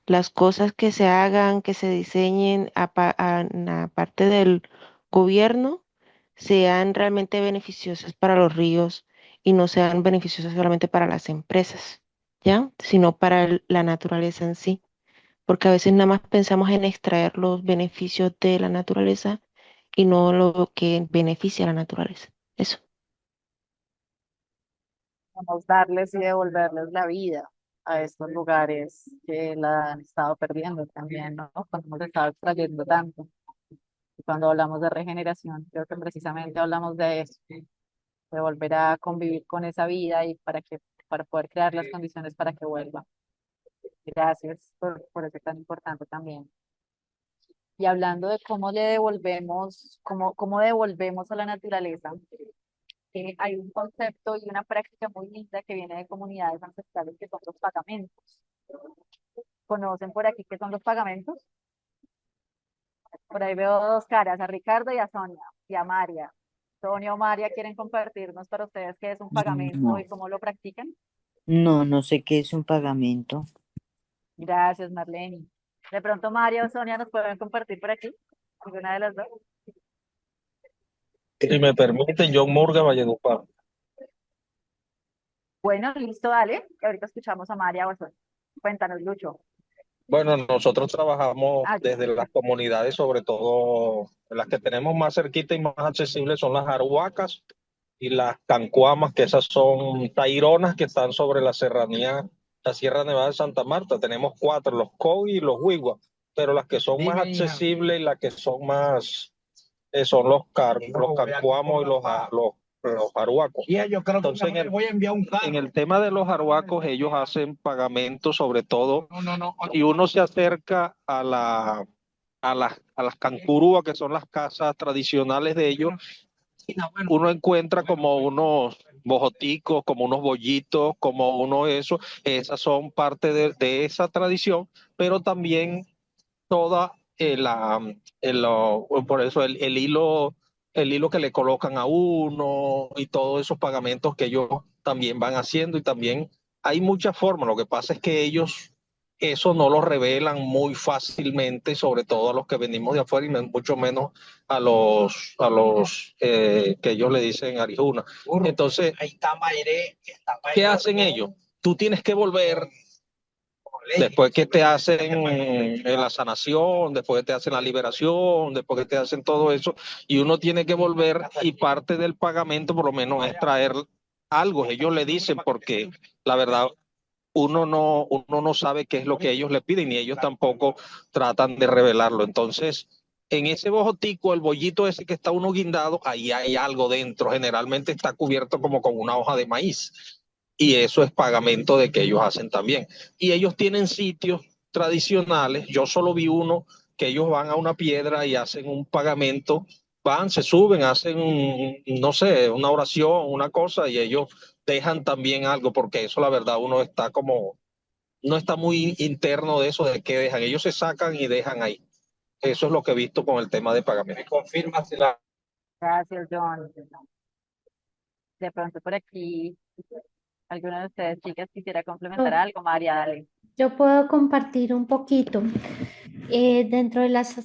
las cosas que se hagan, que se diseñen aparte del gobierno, sean realmente beneficiosas para los ríos y no sean beneficiosas solamente para las empresas, ¿ya? Sino para la naturaleza en sí, porque a veces nada más pensamos en extraer los beneficios de la naturaleza y no lo que beneficia a la naturaleza. Eso. vamos a darles y devolverles la vida a estos lugares que la han estado perdiendo también, ¿no? Cuando hemos estado extrayendo tanto. Y cuando hablamos de regeneración, creo que precisamente hablamos de eso, de volver a convivir con esa vida y para poder crear las condiciones para que vuelva. Gracias por eso tan importante también. Y hablando de cómo le devolvemos, cómo devolvemos a la naturaleza, hay un concepto y una práctica muy linda que viene de comunidades ancestrales que son los pagamentos. ¿Conocen por aquí qué son los pagamentos? Por ahí veo dos caras, a Ricardo y a Sonia, y a María. Sonia o María, ¿quieren compartirnos para ustedes qué es un pagamento No, y cómo lo practican? no sé qué es un pagamento. Gracias, Marlene. De pronto María o Sonia nos pueden compartir por aquí, alguna de las dos. Si me permiten, John Murga, Valledupar. Bueno, listo, dale. Y ahorita escuchamos a María o a Sonia. Cuéntanos, Lucho. Bueno, nosotros trabajamos Ah, desde las comunidades, sobre todo las que tenemos más cerquita y más accesibles son las Aruacas y las Cancuamas, que esas son taironas que están sobre la serranía, la Sierra Nevada de Santa Marta. Tenemos cuatro, los Coy y los Huigua, pero las que son más accesibles y las que son más son los Cancuamos y los Aruacos. Entonces, en el tema de los Aruacos, ellos hacen pagamentos sobre todo, y uno se acerca a las cancurúas, que son las casas tradicionales de ellos, uno encuentra como unos bojoticos, como unos bollitos, como uno de esos, esas son parte de esa tradición, pero también toda por eso el hilo que le colocan a uno y todos esos pagamentos que ellos también van haciendo y también hay muchas formas. Lo que pasa es que ellos eso no lo revelan muy fácilmente, sobre todo a los que venimos de afuera y mucho menos a los que ellos le dicen arijuna. Entonces, ¿qué hacen ellos? Tú tienes que volver después que te hacen la sanación, después que te hacen la liberación, después que te hacen todo eso, y uno tiene que volver y parte del pagamento por lo menos es traer algo. Ellos le dicen porque la verdad uno no sabe qué es lo que ellos le piden y ellos tampoco tratan de revelarlo. Entonces, en ese bojotico, el bollito ese que está uno guindado, ahí hay algo dentro. Generalmente está cubierto como con una hoja de maíz y eso es pagamento de que ellos hacen también. Y ellos tienen sitios tradicionales, yo solo vi uno que ellos van a una piedra y hacen un pagamento, van, se suben, hacen, no sé, una oración, una cosa, y ellos dejan también algo, porque eso la verdad uno está como, no está muy interno de eso, de qué dejan, ellos se sacan y dejan ahí. Eso es lo que he visto con el tema de pagamento. Confirma si la... Gracias, John. De pronto por aquí, alguna de ustedes, chicas, quisiera complementar Yo, algo. María, dale. yo puedo compartir un poquito. Dentro de las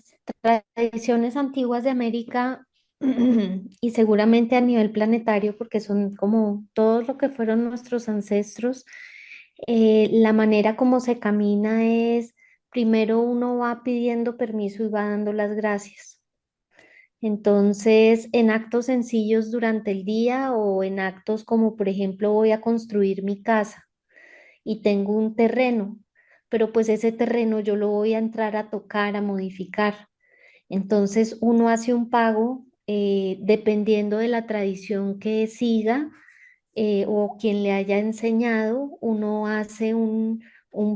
tradiciones antiguas de América y seguramente a nivel planetario, porque son como todo lo que fueron nuestros ancestros, la manera como se camina es, primero uno va pidiendo permiso y va dando las gracias. Entonces, en actos sencillos durante el día o en actos como, por ejemplo, voy a construir mi casa y tengo un terreno, pero pues ese terreno yo lo voy a entrar a tocar, a modificar. Entonces uno hace un pago dependiendo de la tradición que siga o quien le haya enseñado, uno hace un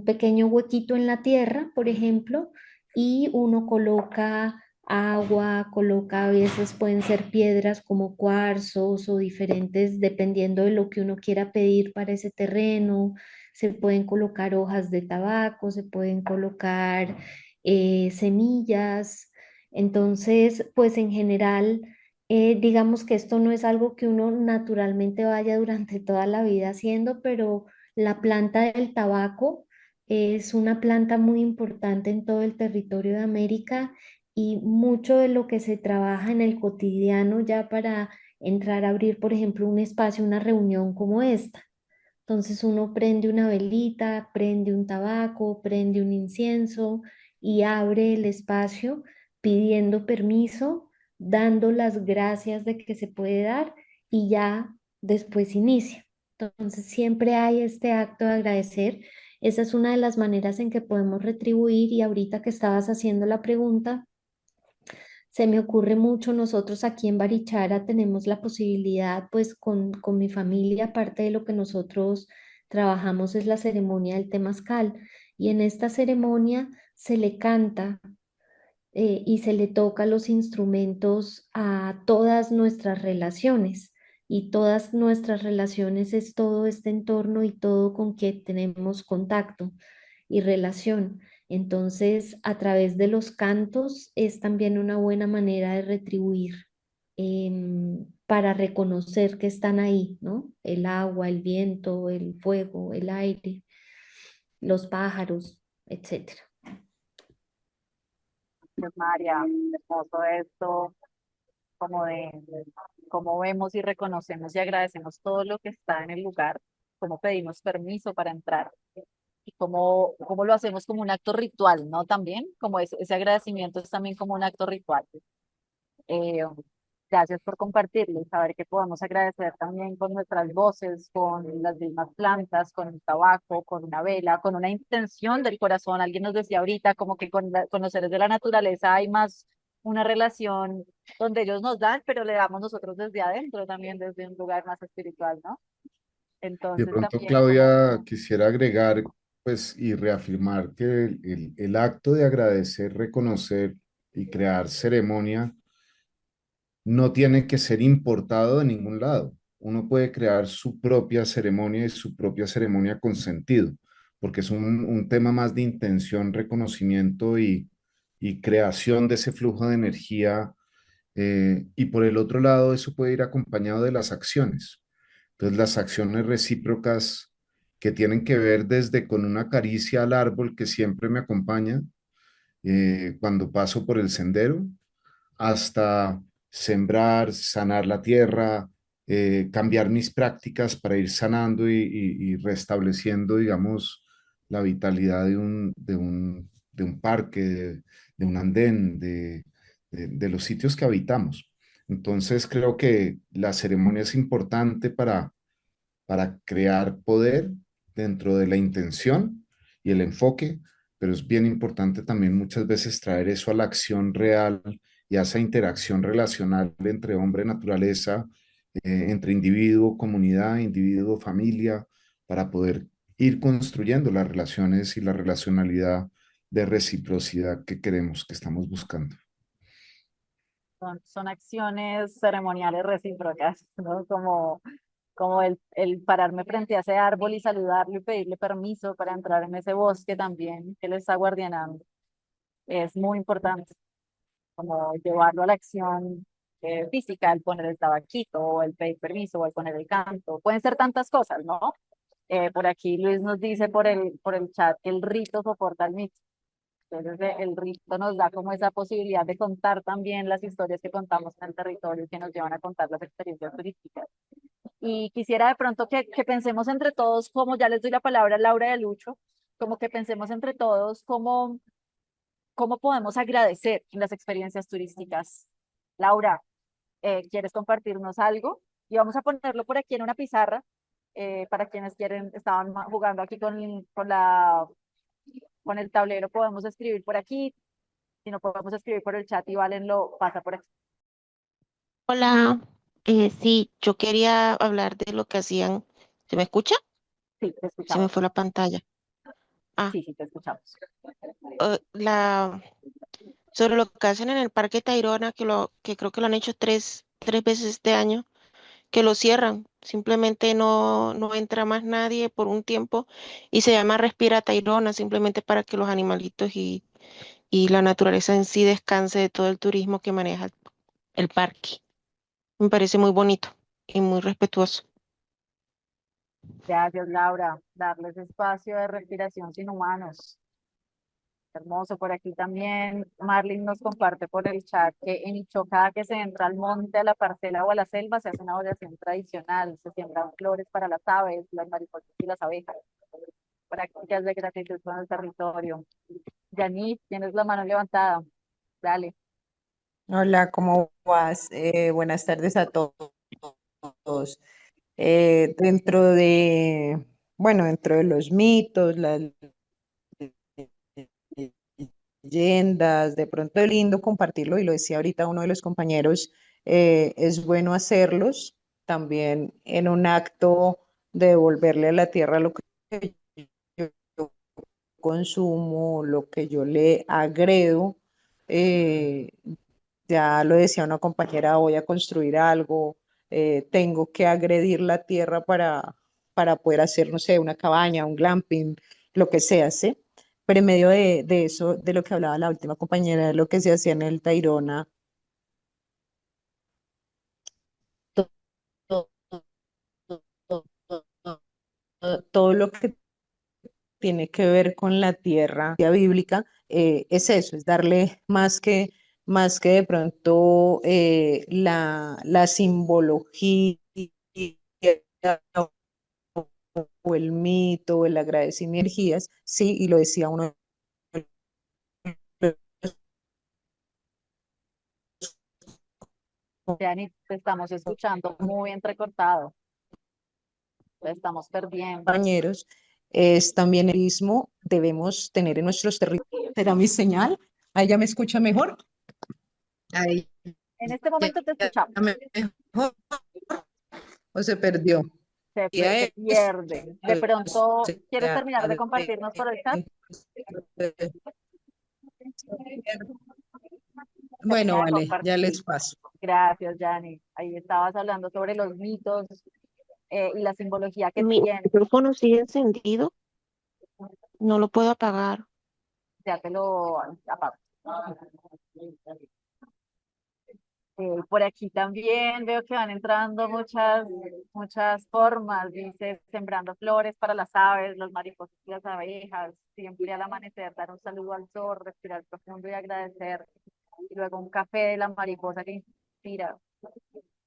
pequeño huequito en la tierra, por ejemplo, y uno coloca agua, coloca a veces pueden ser piedras como cuarzos o diferentes, dependiendo de lo que uno quiera pedir para ese terreno. Se pueden colocar hojas de tabaco, se pueden colocar semillas. Entonces, pues en general digamos que esto no es algo que uno naturalmente vaya durante toda la vida haciendo, pero la planta del tabaco es una planta muy importante en todo el territorio de América y mucho de lo que se trabaja en el cotidiano ya para entrar a abrir, por ejemplo, un espacio, una reunión como esta. Entonces uno prende una velita, prende un tabaco, prende un incienso y abre el espacio pidiendo permiso, dando las gracias de que se puede dar y ya después inicia. Entonces siempre hay este acto de agradecer. Esa es una de las maneras en que podemos retribuir y ahorita que estabas haciendo la pregunta, se me ocurre mucho, nosotros aquí en Barichara tenemos la posibilidad, pues con mi familia, aparte de lo que nosotros trabajamos es la ceremonia del temazcal. Y en esta ceremonia se le canta y se le toca los instrumentos a todas nuestras relaciones. Y todas nuestras relaciones es todo este entorno y todo con que tenemos contacto y relación. Entonces, a través de los cantos es también una buena manera de retribuir para reconocer que están ahí, ¿no? El agua, el viento, el fuego, el aire, los pájaros, etcétera. Gracias, María. Hermoso esto, como de cómo vemos y reconocemos y agradecemos todo lo que está en el lugar, cómo pedimos permiso para entrar y cómo lo hacemos como un acto ritual, ¿no? También, como ese agradecimiento es también como un acto ritual. Eh, Gracias por compartirlo y saber que podamos agradecer también con nuestras voces, con las mismas plantas, con el tabaco, con una vela, con una intención del corazón. Alguien nos decía ahorita como que con los seres de la naturaleza hay más una relación donde ellos nos dan, pero le damos nosotros desde adentro también, desde un lugar más espiritual, ¿no? De Entonces pronto, también como Claudia, quisiera agregar, pues, y reafirmar que el acto de agradecer, reconocer y crear ceremonia no tiene que ser importado de ningún lado. Uno puede crear su propia ceremonia y su propia ceremonia con sentido, porque es un tema más de intención, reconocimiento y creación de ese flujo de energía. Y por el otro lado, eso puede ir acompañado de las acciones. Entonces, las acciones recíprocas que tienen que ver desde con una caricia al árbol que siempre me acompaña cuando paso por el sendero, hasta sembrar, sanar la tierra, cambiar mis prácticas para ir sanando y restableciendo, digamos, la vitalidad de un parque, de un andén, de los sitios que habitamos. Entonces creo que la ceremonia es importante para crear poder dentro de la intención y el enfoque, pero es bien importante también muchas veces traer eso a la acción real y a esa interacción relacional entre hombre y naturaleza, entre individuo, comunidad, individuo, familia, para poder ir construyendo las relaciones y la relacionalidad de reciprocidad que queremos, que estamos buscando. Son acciones ceremoniales recíprocas, ¿no? Como el pararme frente a ese árbol y saludarlo y pedirle permiso para entrar en ese bosque también que lo está guardianando. Es muy importante, como llevarlo a la acción física, el poner el tabaquito, o el pedir permiso, o el poner el canto. Pueden ser tantas cosas, ¿no? Por aquí Luis nos dice por el chat que el rito soporta el mito. Entonces, el rito nos da como esa posibilidad de contar también las historias que contamos en el territorio y que nos llevan a contar las experiencias turísticas. Y quisiera de pronto que pensemos entre todos, como ya les doy la palabra a Laura y a Lucho, como que pensemos entre todos cómo podemos agradecer en las experiencias turísticas. Laura, ¿quieres compartirnos algo? Y vamos a ponerlo por aquí en una pizarra, para quienes quieren, estaban jugando aquí con el tablero, podemos escribir por aquí, si no podemos escribir por el chat y Valen lo pasa por aquí. Hola, sí, yo quería hablar de lo que hacían. ¿Se me escucha? Sí, te Se me escuchamos. fue la pantalla. Ah, Sí, sí, te escuchamos. la, sobre lo que hacen en el Parque Tayrona, que creo que lo han hecho tres veces este año, que lo cierran. Simplemente no entra más nadie por un tiempo y se llama Respira Tayrona, simplemente para que los animalitos y la naturaleza en sí descanse de todo el turismo que maneja el parque. Me parece muy bonito y muy respetuoso. Gracias, Laura. Darles espacio de respiración sin humanos. Hermoso. Por aquí también Marlene nos comparte por el chat que en Icho, cada que se entra al monte, a la parcela o a la selva, se hace una oración tradicional. Se siembran flores para las aves, las mariposas y las abejas. Prácticas de gratitud con el territorio. Yanit, tienes la mano levantada. Dale. Hola, ¿cómo vas? Buenas tardes a todos. Dentro de los mitos, las leyendas, de pronto es lindo compartirlo y lo decía ahorita uno de los compañeros, es bueno hacerlos también en un acto de devolverle a la tierra lo que yo consumo, lo que yo le agredo. eh, ya lo decía una compañera, voy a construir algo, tengo que agredir la tierra para poder hacer, no sé, una cabaña, un glamping, lo que sea, ¿sí? Pero en medio de eso, de lo que hablaba la última compañera, de lo que se hacía en el Tayrona, to- to- todo lo que tiene que ver con la tierra bíblica, es eso, es darle más que de pronto la simbología o el mito, o el agradecimiento, energías, sí, y lo decía uno de los Yanit, te estamos escuchando muy entrecortado. Te estamos perdiendo. compañeros, es también el mismo debemos tener en nuestros territorios. ¿Será mi señal? ¿Ahí ya me escucha mejor? Ahí En este momento te ya escuchamos. mejor o se perdió. Se pierde. De pronto, ¿quieres terminar de compartirnos por el chat? Bueno, Termina de vale, ya compartir. les paso. Gracias, Yanni. Ahí estabas hablando sobre los mitos y la simbología que Mi tiene. micrófono sigue encendido, no lo puedo apagar. Ya te lo apago. Por aquí también veo que van entrando muchas formas, dice, sembrando flores para las aves, los mariposas y las abejas, siempre al amanecer, dar un saludo al sol, respirar profundo y agradecer. Y luego un café de la mariposa que inspira.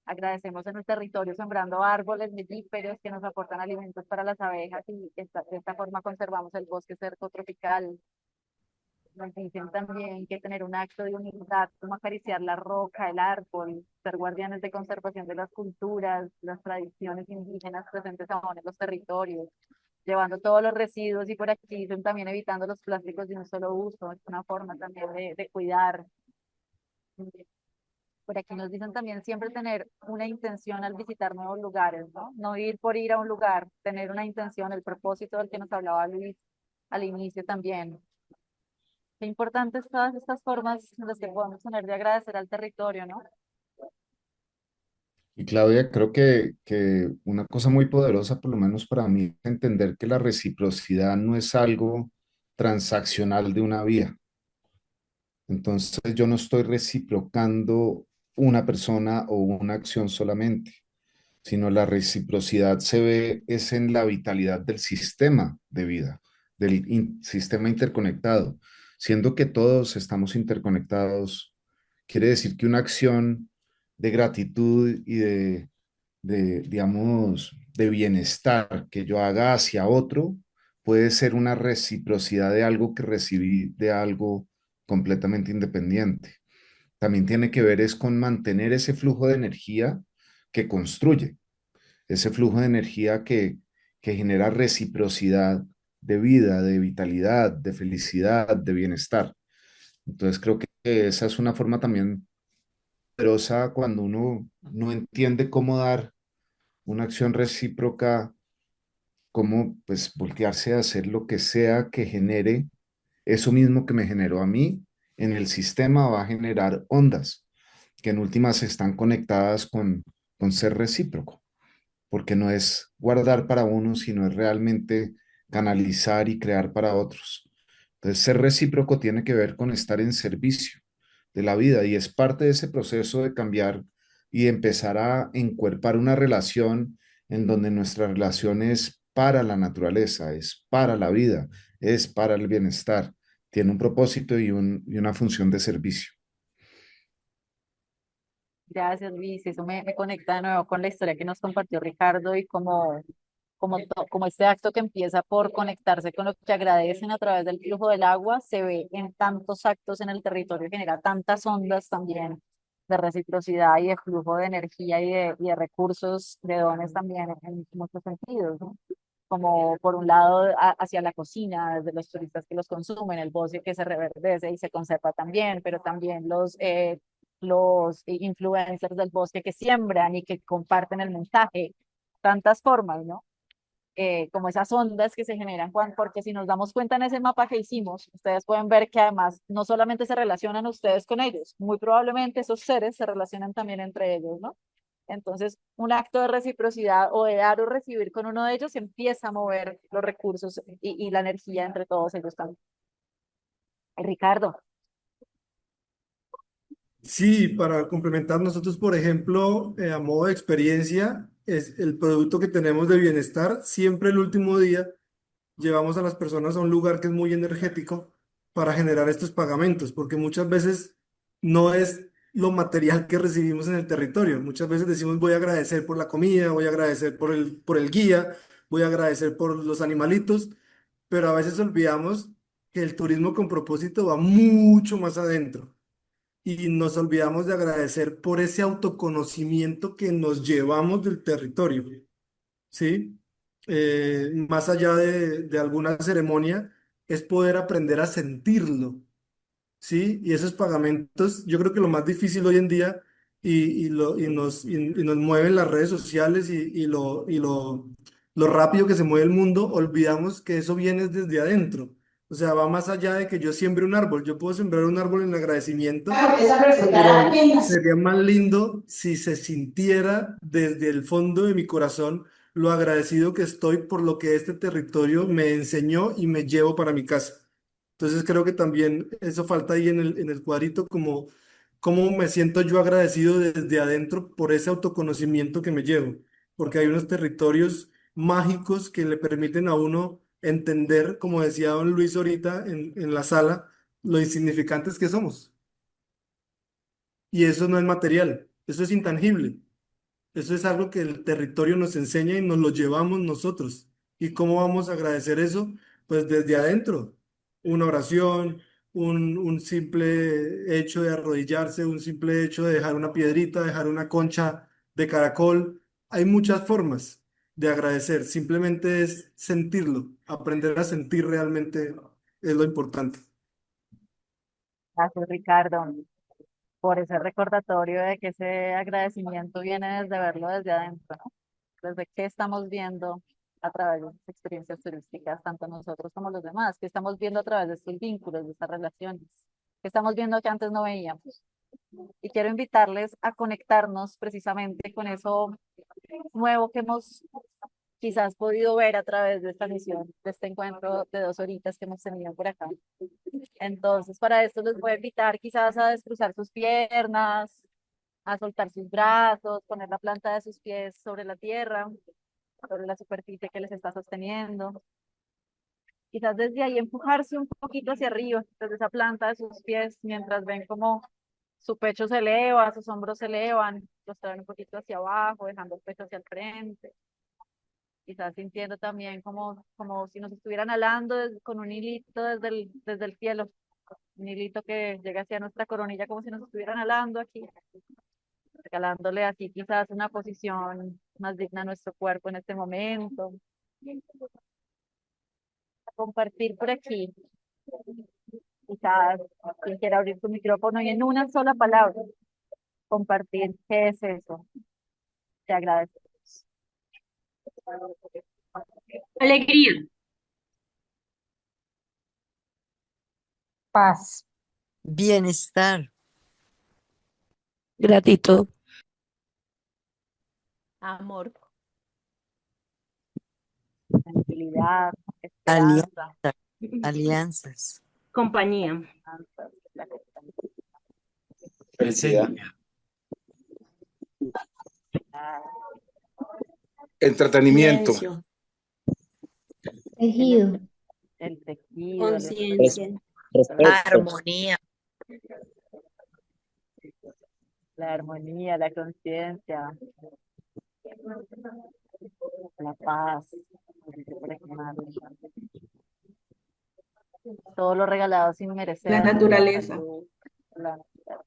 Agradecemos en el territorio sembrando árboles melíferos que nos aportan alimentos para las abejas y de esta forma conservamos el bosque cercotropical. Nos dicen también que tener un acto de humildad, como acariciar la roca, el árbol, ser guardianes de conservación de las culturas, las tradiciones indígenas presentes aún en los territorios, llevando todos los residuos y por aquí dicen también evitando los plásticos de un solo uso, es una forma también de cuidar. Por aquí nos dicen también siempre tener una intención al visitar nuevos lugares, ¿no? No ir por ir a un lugar, tener una intención, el propósito del que nos hablaba Luis al inicio también. Qué importantes todas estas formas en las que podemos tener de agradecer al territorio, ¿no? Y Claudia, creo que una cosa muy poderosa, por lo menos para mí, es entender que la reciprocidad no es algo transaccional de una vía. Entonces yo no estoy reciprocando una persona o una acción solamente, sino la reciprocidad se ve es en la vitalidad del sistema de vida, sistema interconectado. Siendo que todos estamos interconectados, quiere decir que una acción de gratitud y digamos, de bienestar que yo haga hacia otro puede ser una reciprocidad de algo que recibí de algo completamente independiente. También tiene que ver es con mantener ese flujo de energía que construye, ese flujo de energía que genera reciprocidad de vida, de vitalidad, de felicidad, de bienestar. Entonces creo que esa es una forma también poderosa cuando uno no entiende cómo dar una acción recíproca, cómo pues voltearse a hacer lo que sea que genere eso mismo que me generó a mí en el sistema va a generar ondas que en últimas están conectadas con ser recíproco, porque no es guardar para uno, sino es realmente canalizar y crear para otros. Entonces, ser recíproco tiene que ver con estar en servicio de la vida y es parte de ese proceso de cambiar y empezar a encuerpar una relación en donde nuestra relación es para la naturaleza, es para la vida, es para el bienestar, tiene un propósito y una función de servicio. Gracias, Luis. Eso me conecta de nuevo con la historia que nos compartió Ricardo y como este acto que empieza por conectarse con lo que agradecen a través del flujo del agua, se ve en tantos actos en el territorio, genera tantas ondas también de reciprocidad y de flujo de energía y de recursos, de dones también en muchos sentidos, ¿no? Como por un lado hacia la cocina, desde los turistas que los consumen, el bosque que se reverdece y se conserva también, pero también los influencers del bosque que siembran y que comparten el mensaje, tantas formas, ¿no? Como esas ondas que se generan, porque si nos damos cuenta en ese mapa que hicimos, ustedes pueden ver que además no solamente se relacionan ustedes con ellos, muy probablemente esos seres se relacionan también entre ellos, ¿no? Entonces, un acto de reciprocidad o de dar o recibir con uno de ellos empieza a mover los recursos y la energía entre todos ellos también. Ricardo. Sí, para complementar, nosotros, por ejemplo, a modo de experiencia, es el producto que tenemos de bienestar, siempre el último día llevamos a las personas a un lugar que es muy energético para generar estos pagamentos, porque muchas veces no es lo material que recibimos en el territorio. Muchas veces decimos voy a agradecer por la comida, voy a agradecer por el guía, voy a agradecer por los animalitos, pero a veces olvidamos que el turismo con propósito va mucho más adentro y nos olvidamos de agradecer por ese autoconocimiento que nos llevamos del territorio. ¿Sí? Más allá de alguna ceremonia, es poder aprender a sentirlo, ¿sí? Y esos pagamentos, yo creo que lo más difícil hoy en día y nos mueven las redes sociales lo rápido que se mueve el mundo, olvidamos que eso viene desde adentro, O sea, va más allá de que yo siembre un árbol. Yo puedo sembrar un árbol en agradecimiento, pero sería más lindo si se sintiera desde el fondo de mi corazón lo agradecido que estoy por lo que este territorio me enseñó y me llevo para mi casa. Entonces creo que también eso falta ahí en el cuadrito, como cómo me siento yo agradecido desde adentro por ese autoconocimiento que me llevo, porque hay unos territorios mágicos que le permiten a uno entender, como decía don Luis ahorita en la sala, lo insignificantes que somos. Y eso no es material, eso es intangible. Eso es algo que el territorio nos enseña y nos lo llevamos nosotros. ¿Y cómo vamos a agradecer eso? Pues desde adentro. Una oración, un simple hecho de arrodillarse, un simple hecho de dejar una piedrita, dejar una concha de caracol. Hay muchas formas de agradecer. Simplemente es sentirlo. Aprender a sentir realmente es lo importante. Gracias, Ricardo, por ese recordatorio de que ese agradecimiento viene desde verlo desde adentro, ¿no? Desde qué estamos viendo a través de las experiencias turísticas, tanto nosotros como los demás, que estamos viendo a través de estos vínculos, de estas relaciones, que estamos viendo que antes no veíamos. Y quiero invitarles a conectarnos precisamente con eso nuevo que hemos quizás podido ver a través de esta misión, de este encuentro de 2 horitas que hemos tenido por acá. Entonces, para esto les voy a invitar quizás a descruzar sus piernas, a soltar sus brazos, poner la planta de sus pies sobre la tierra, sobre la superficie que les está sosteniendo. Quizás desde ahí empujarse un poquito hacia arriba, desde esa planta de sus pies, mientras ven como su pecho se eleva, sus hombros se elevan, los traen un poquito hacia abajo, dejando el pecho hacia el frente. Quizás sintiendo también como si nos estuvieran alando con un hilito desde el cielo, un hilito que llega hacia nuestra coronilla como si nos estuvieran alando aquí, regalándole así quizás una posición más digna a nuestro cuerpo en este momento. Compartir por aquí, quizás quien quiera abrir su micrófono y en una sola palabra compartir qué es eso. Te agradezco. Alegría. Paz. Bienestar. Gratitud. Amor, tranquilidad, Alianza, esperanza, alianzas. Compañía. Felicidad. Entretenimiento. Silencio. Tejido. El tejido, Conciencia. Armonía. la armonía, la conciencia, la paz, todo lo regalado sin merecer. La naturaleza. La naturaleza.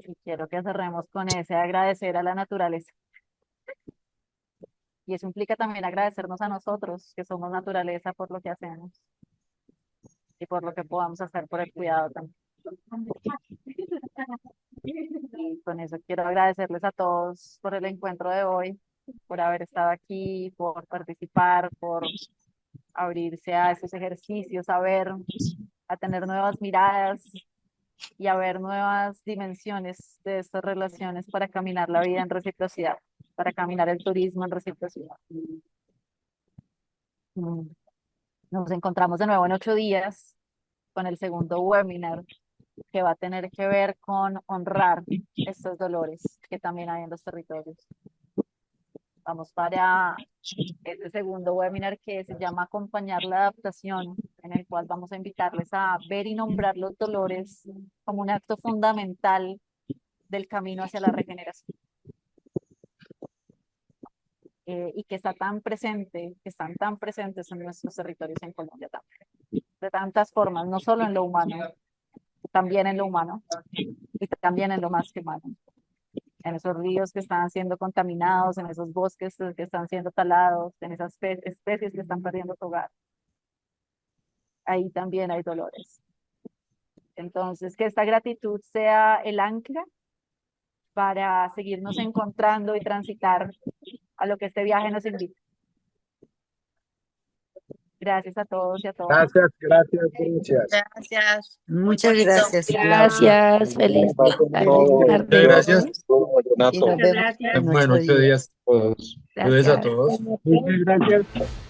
Y quiero que cerremos con ese agradecer a la naturaleza. Y eso implica también agradecernos a nosotros, que somos naturaleza, por lo que hacemos y por lo que podamos hacer por el cuidado también. Y con eso quiero agradecerles a todos por el encuentro de hoy, por haber estado aquí, por participar, por abrirse a esos ejercicios, a ver, a tener nuevas miradas y a ver nuevas dimensiones de estas relaciones para caminar la vida en reciprocidad, para caminar el turismo en reciprocidad. Nos encontramos de nuevo en 8 días con el segundo webinar que va a tener que ver con honrar estos dolores que también hay en los territorios. Vamos para este segundo webinar que se llama Acompañar la adaptación, en el cual vamos a invitarles a ver y nombrar los dolores como un acto fundamental del camino hacia la regeneración. Y que está tan presente, que están tan presentes en nuestros territorios en Colombia también, de tantas formas, no solo en lo humano, también en lo humano y también en lo más que humano, en esos ríos que están siendo contaminados, en esos bosques que están siendo talados, en esas especies que están perdiendo su hogar. Ahí también hay dolores. Entonces, que esta gratitud sea el ancla para seguirnos encontrando y transitar a lo que este viaje nos invita. Gracias a todos y a todas. Gracias, gracias, gracias. Gracias. Muchas gracias, Claudia. Gracias, feliz tarde. Muchas gracias. Y nos Muchas vemos gracias. en Buenos 8 días. días a todos. Saludos a Gracias. todos. Muchas gracias.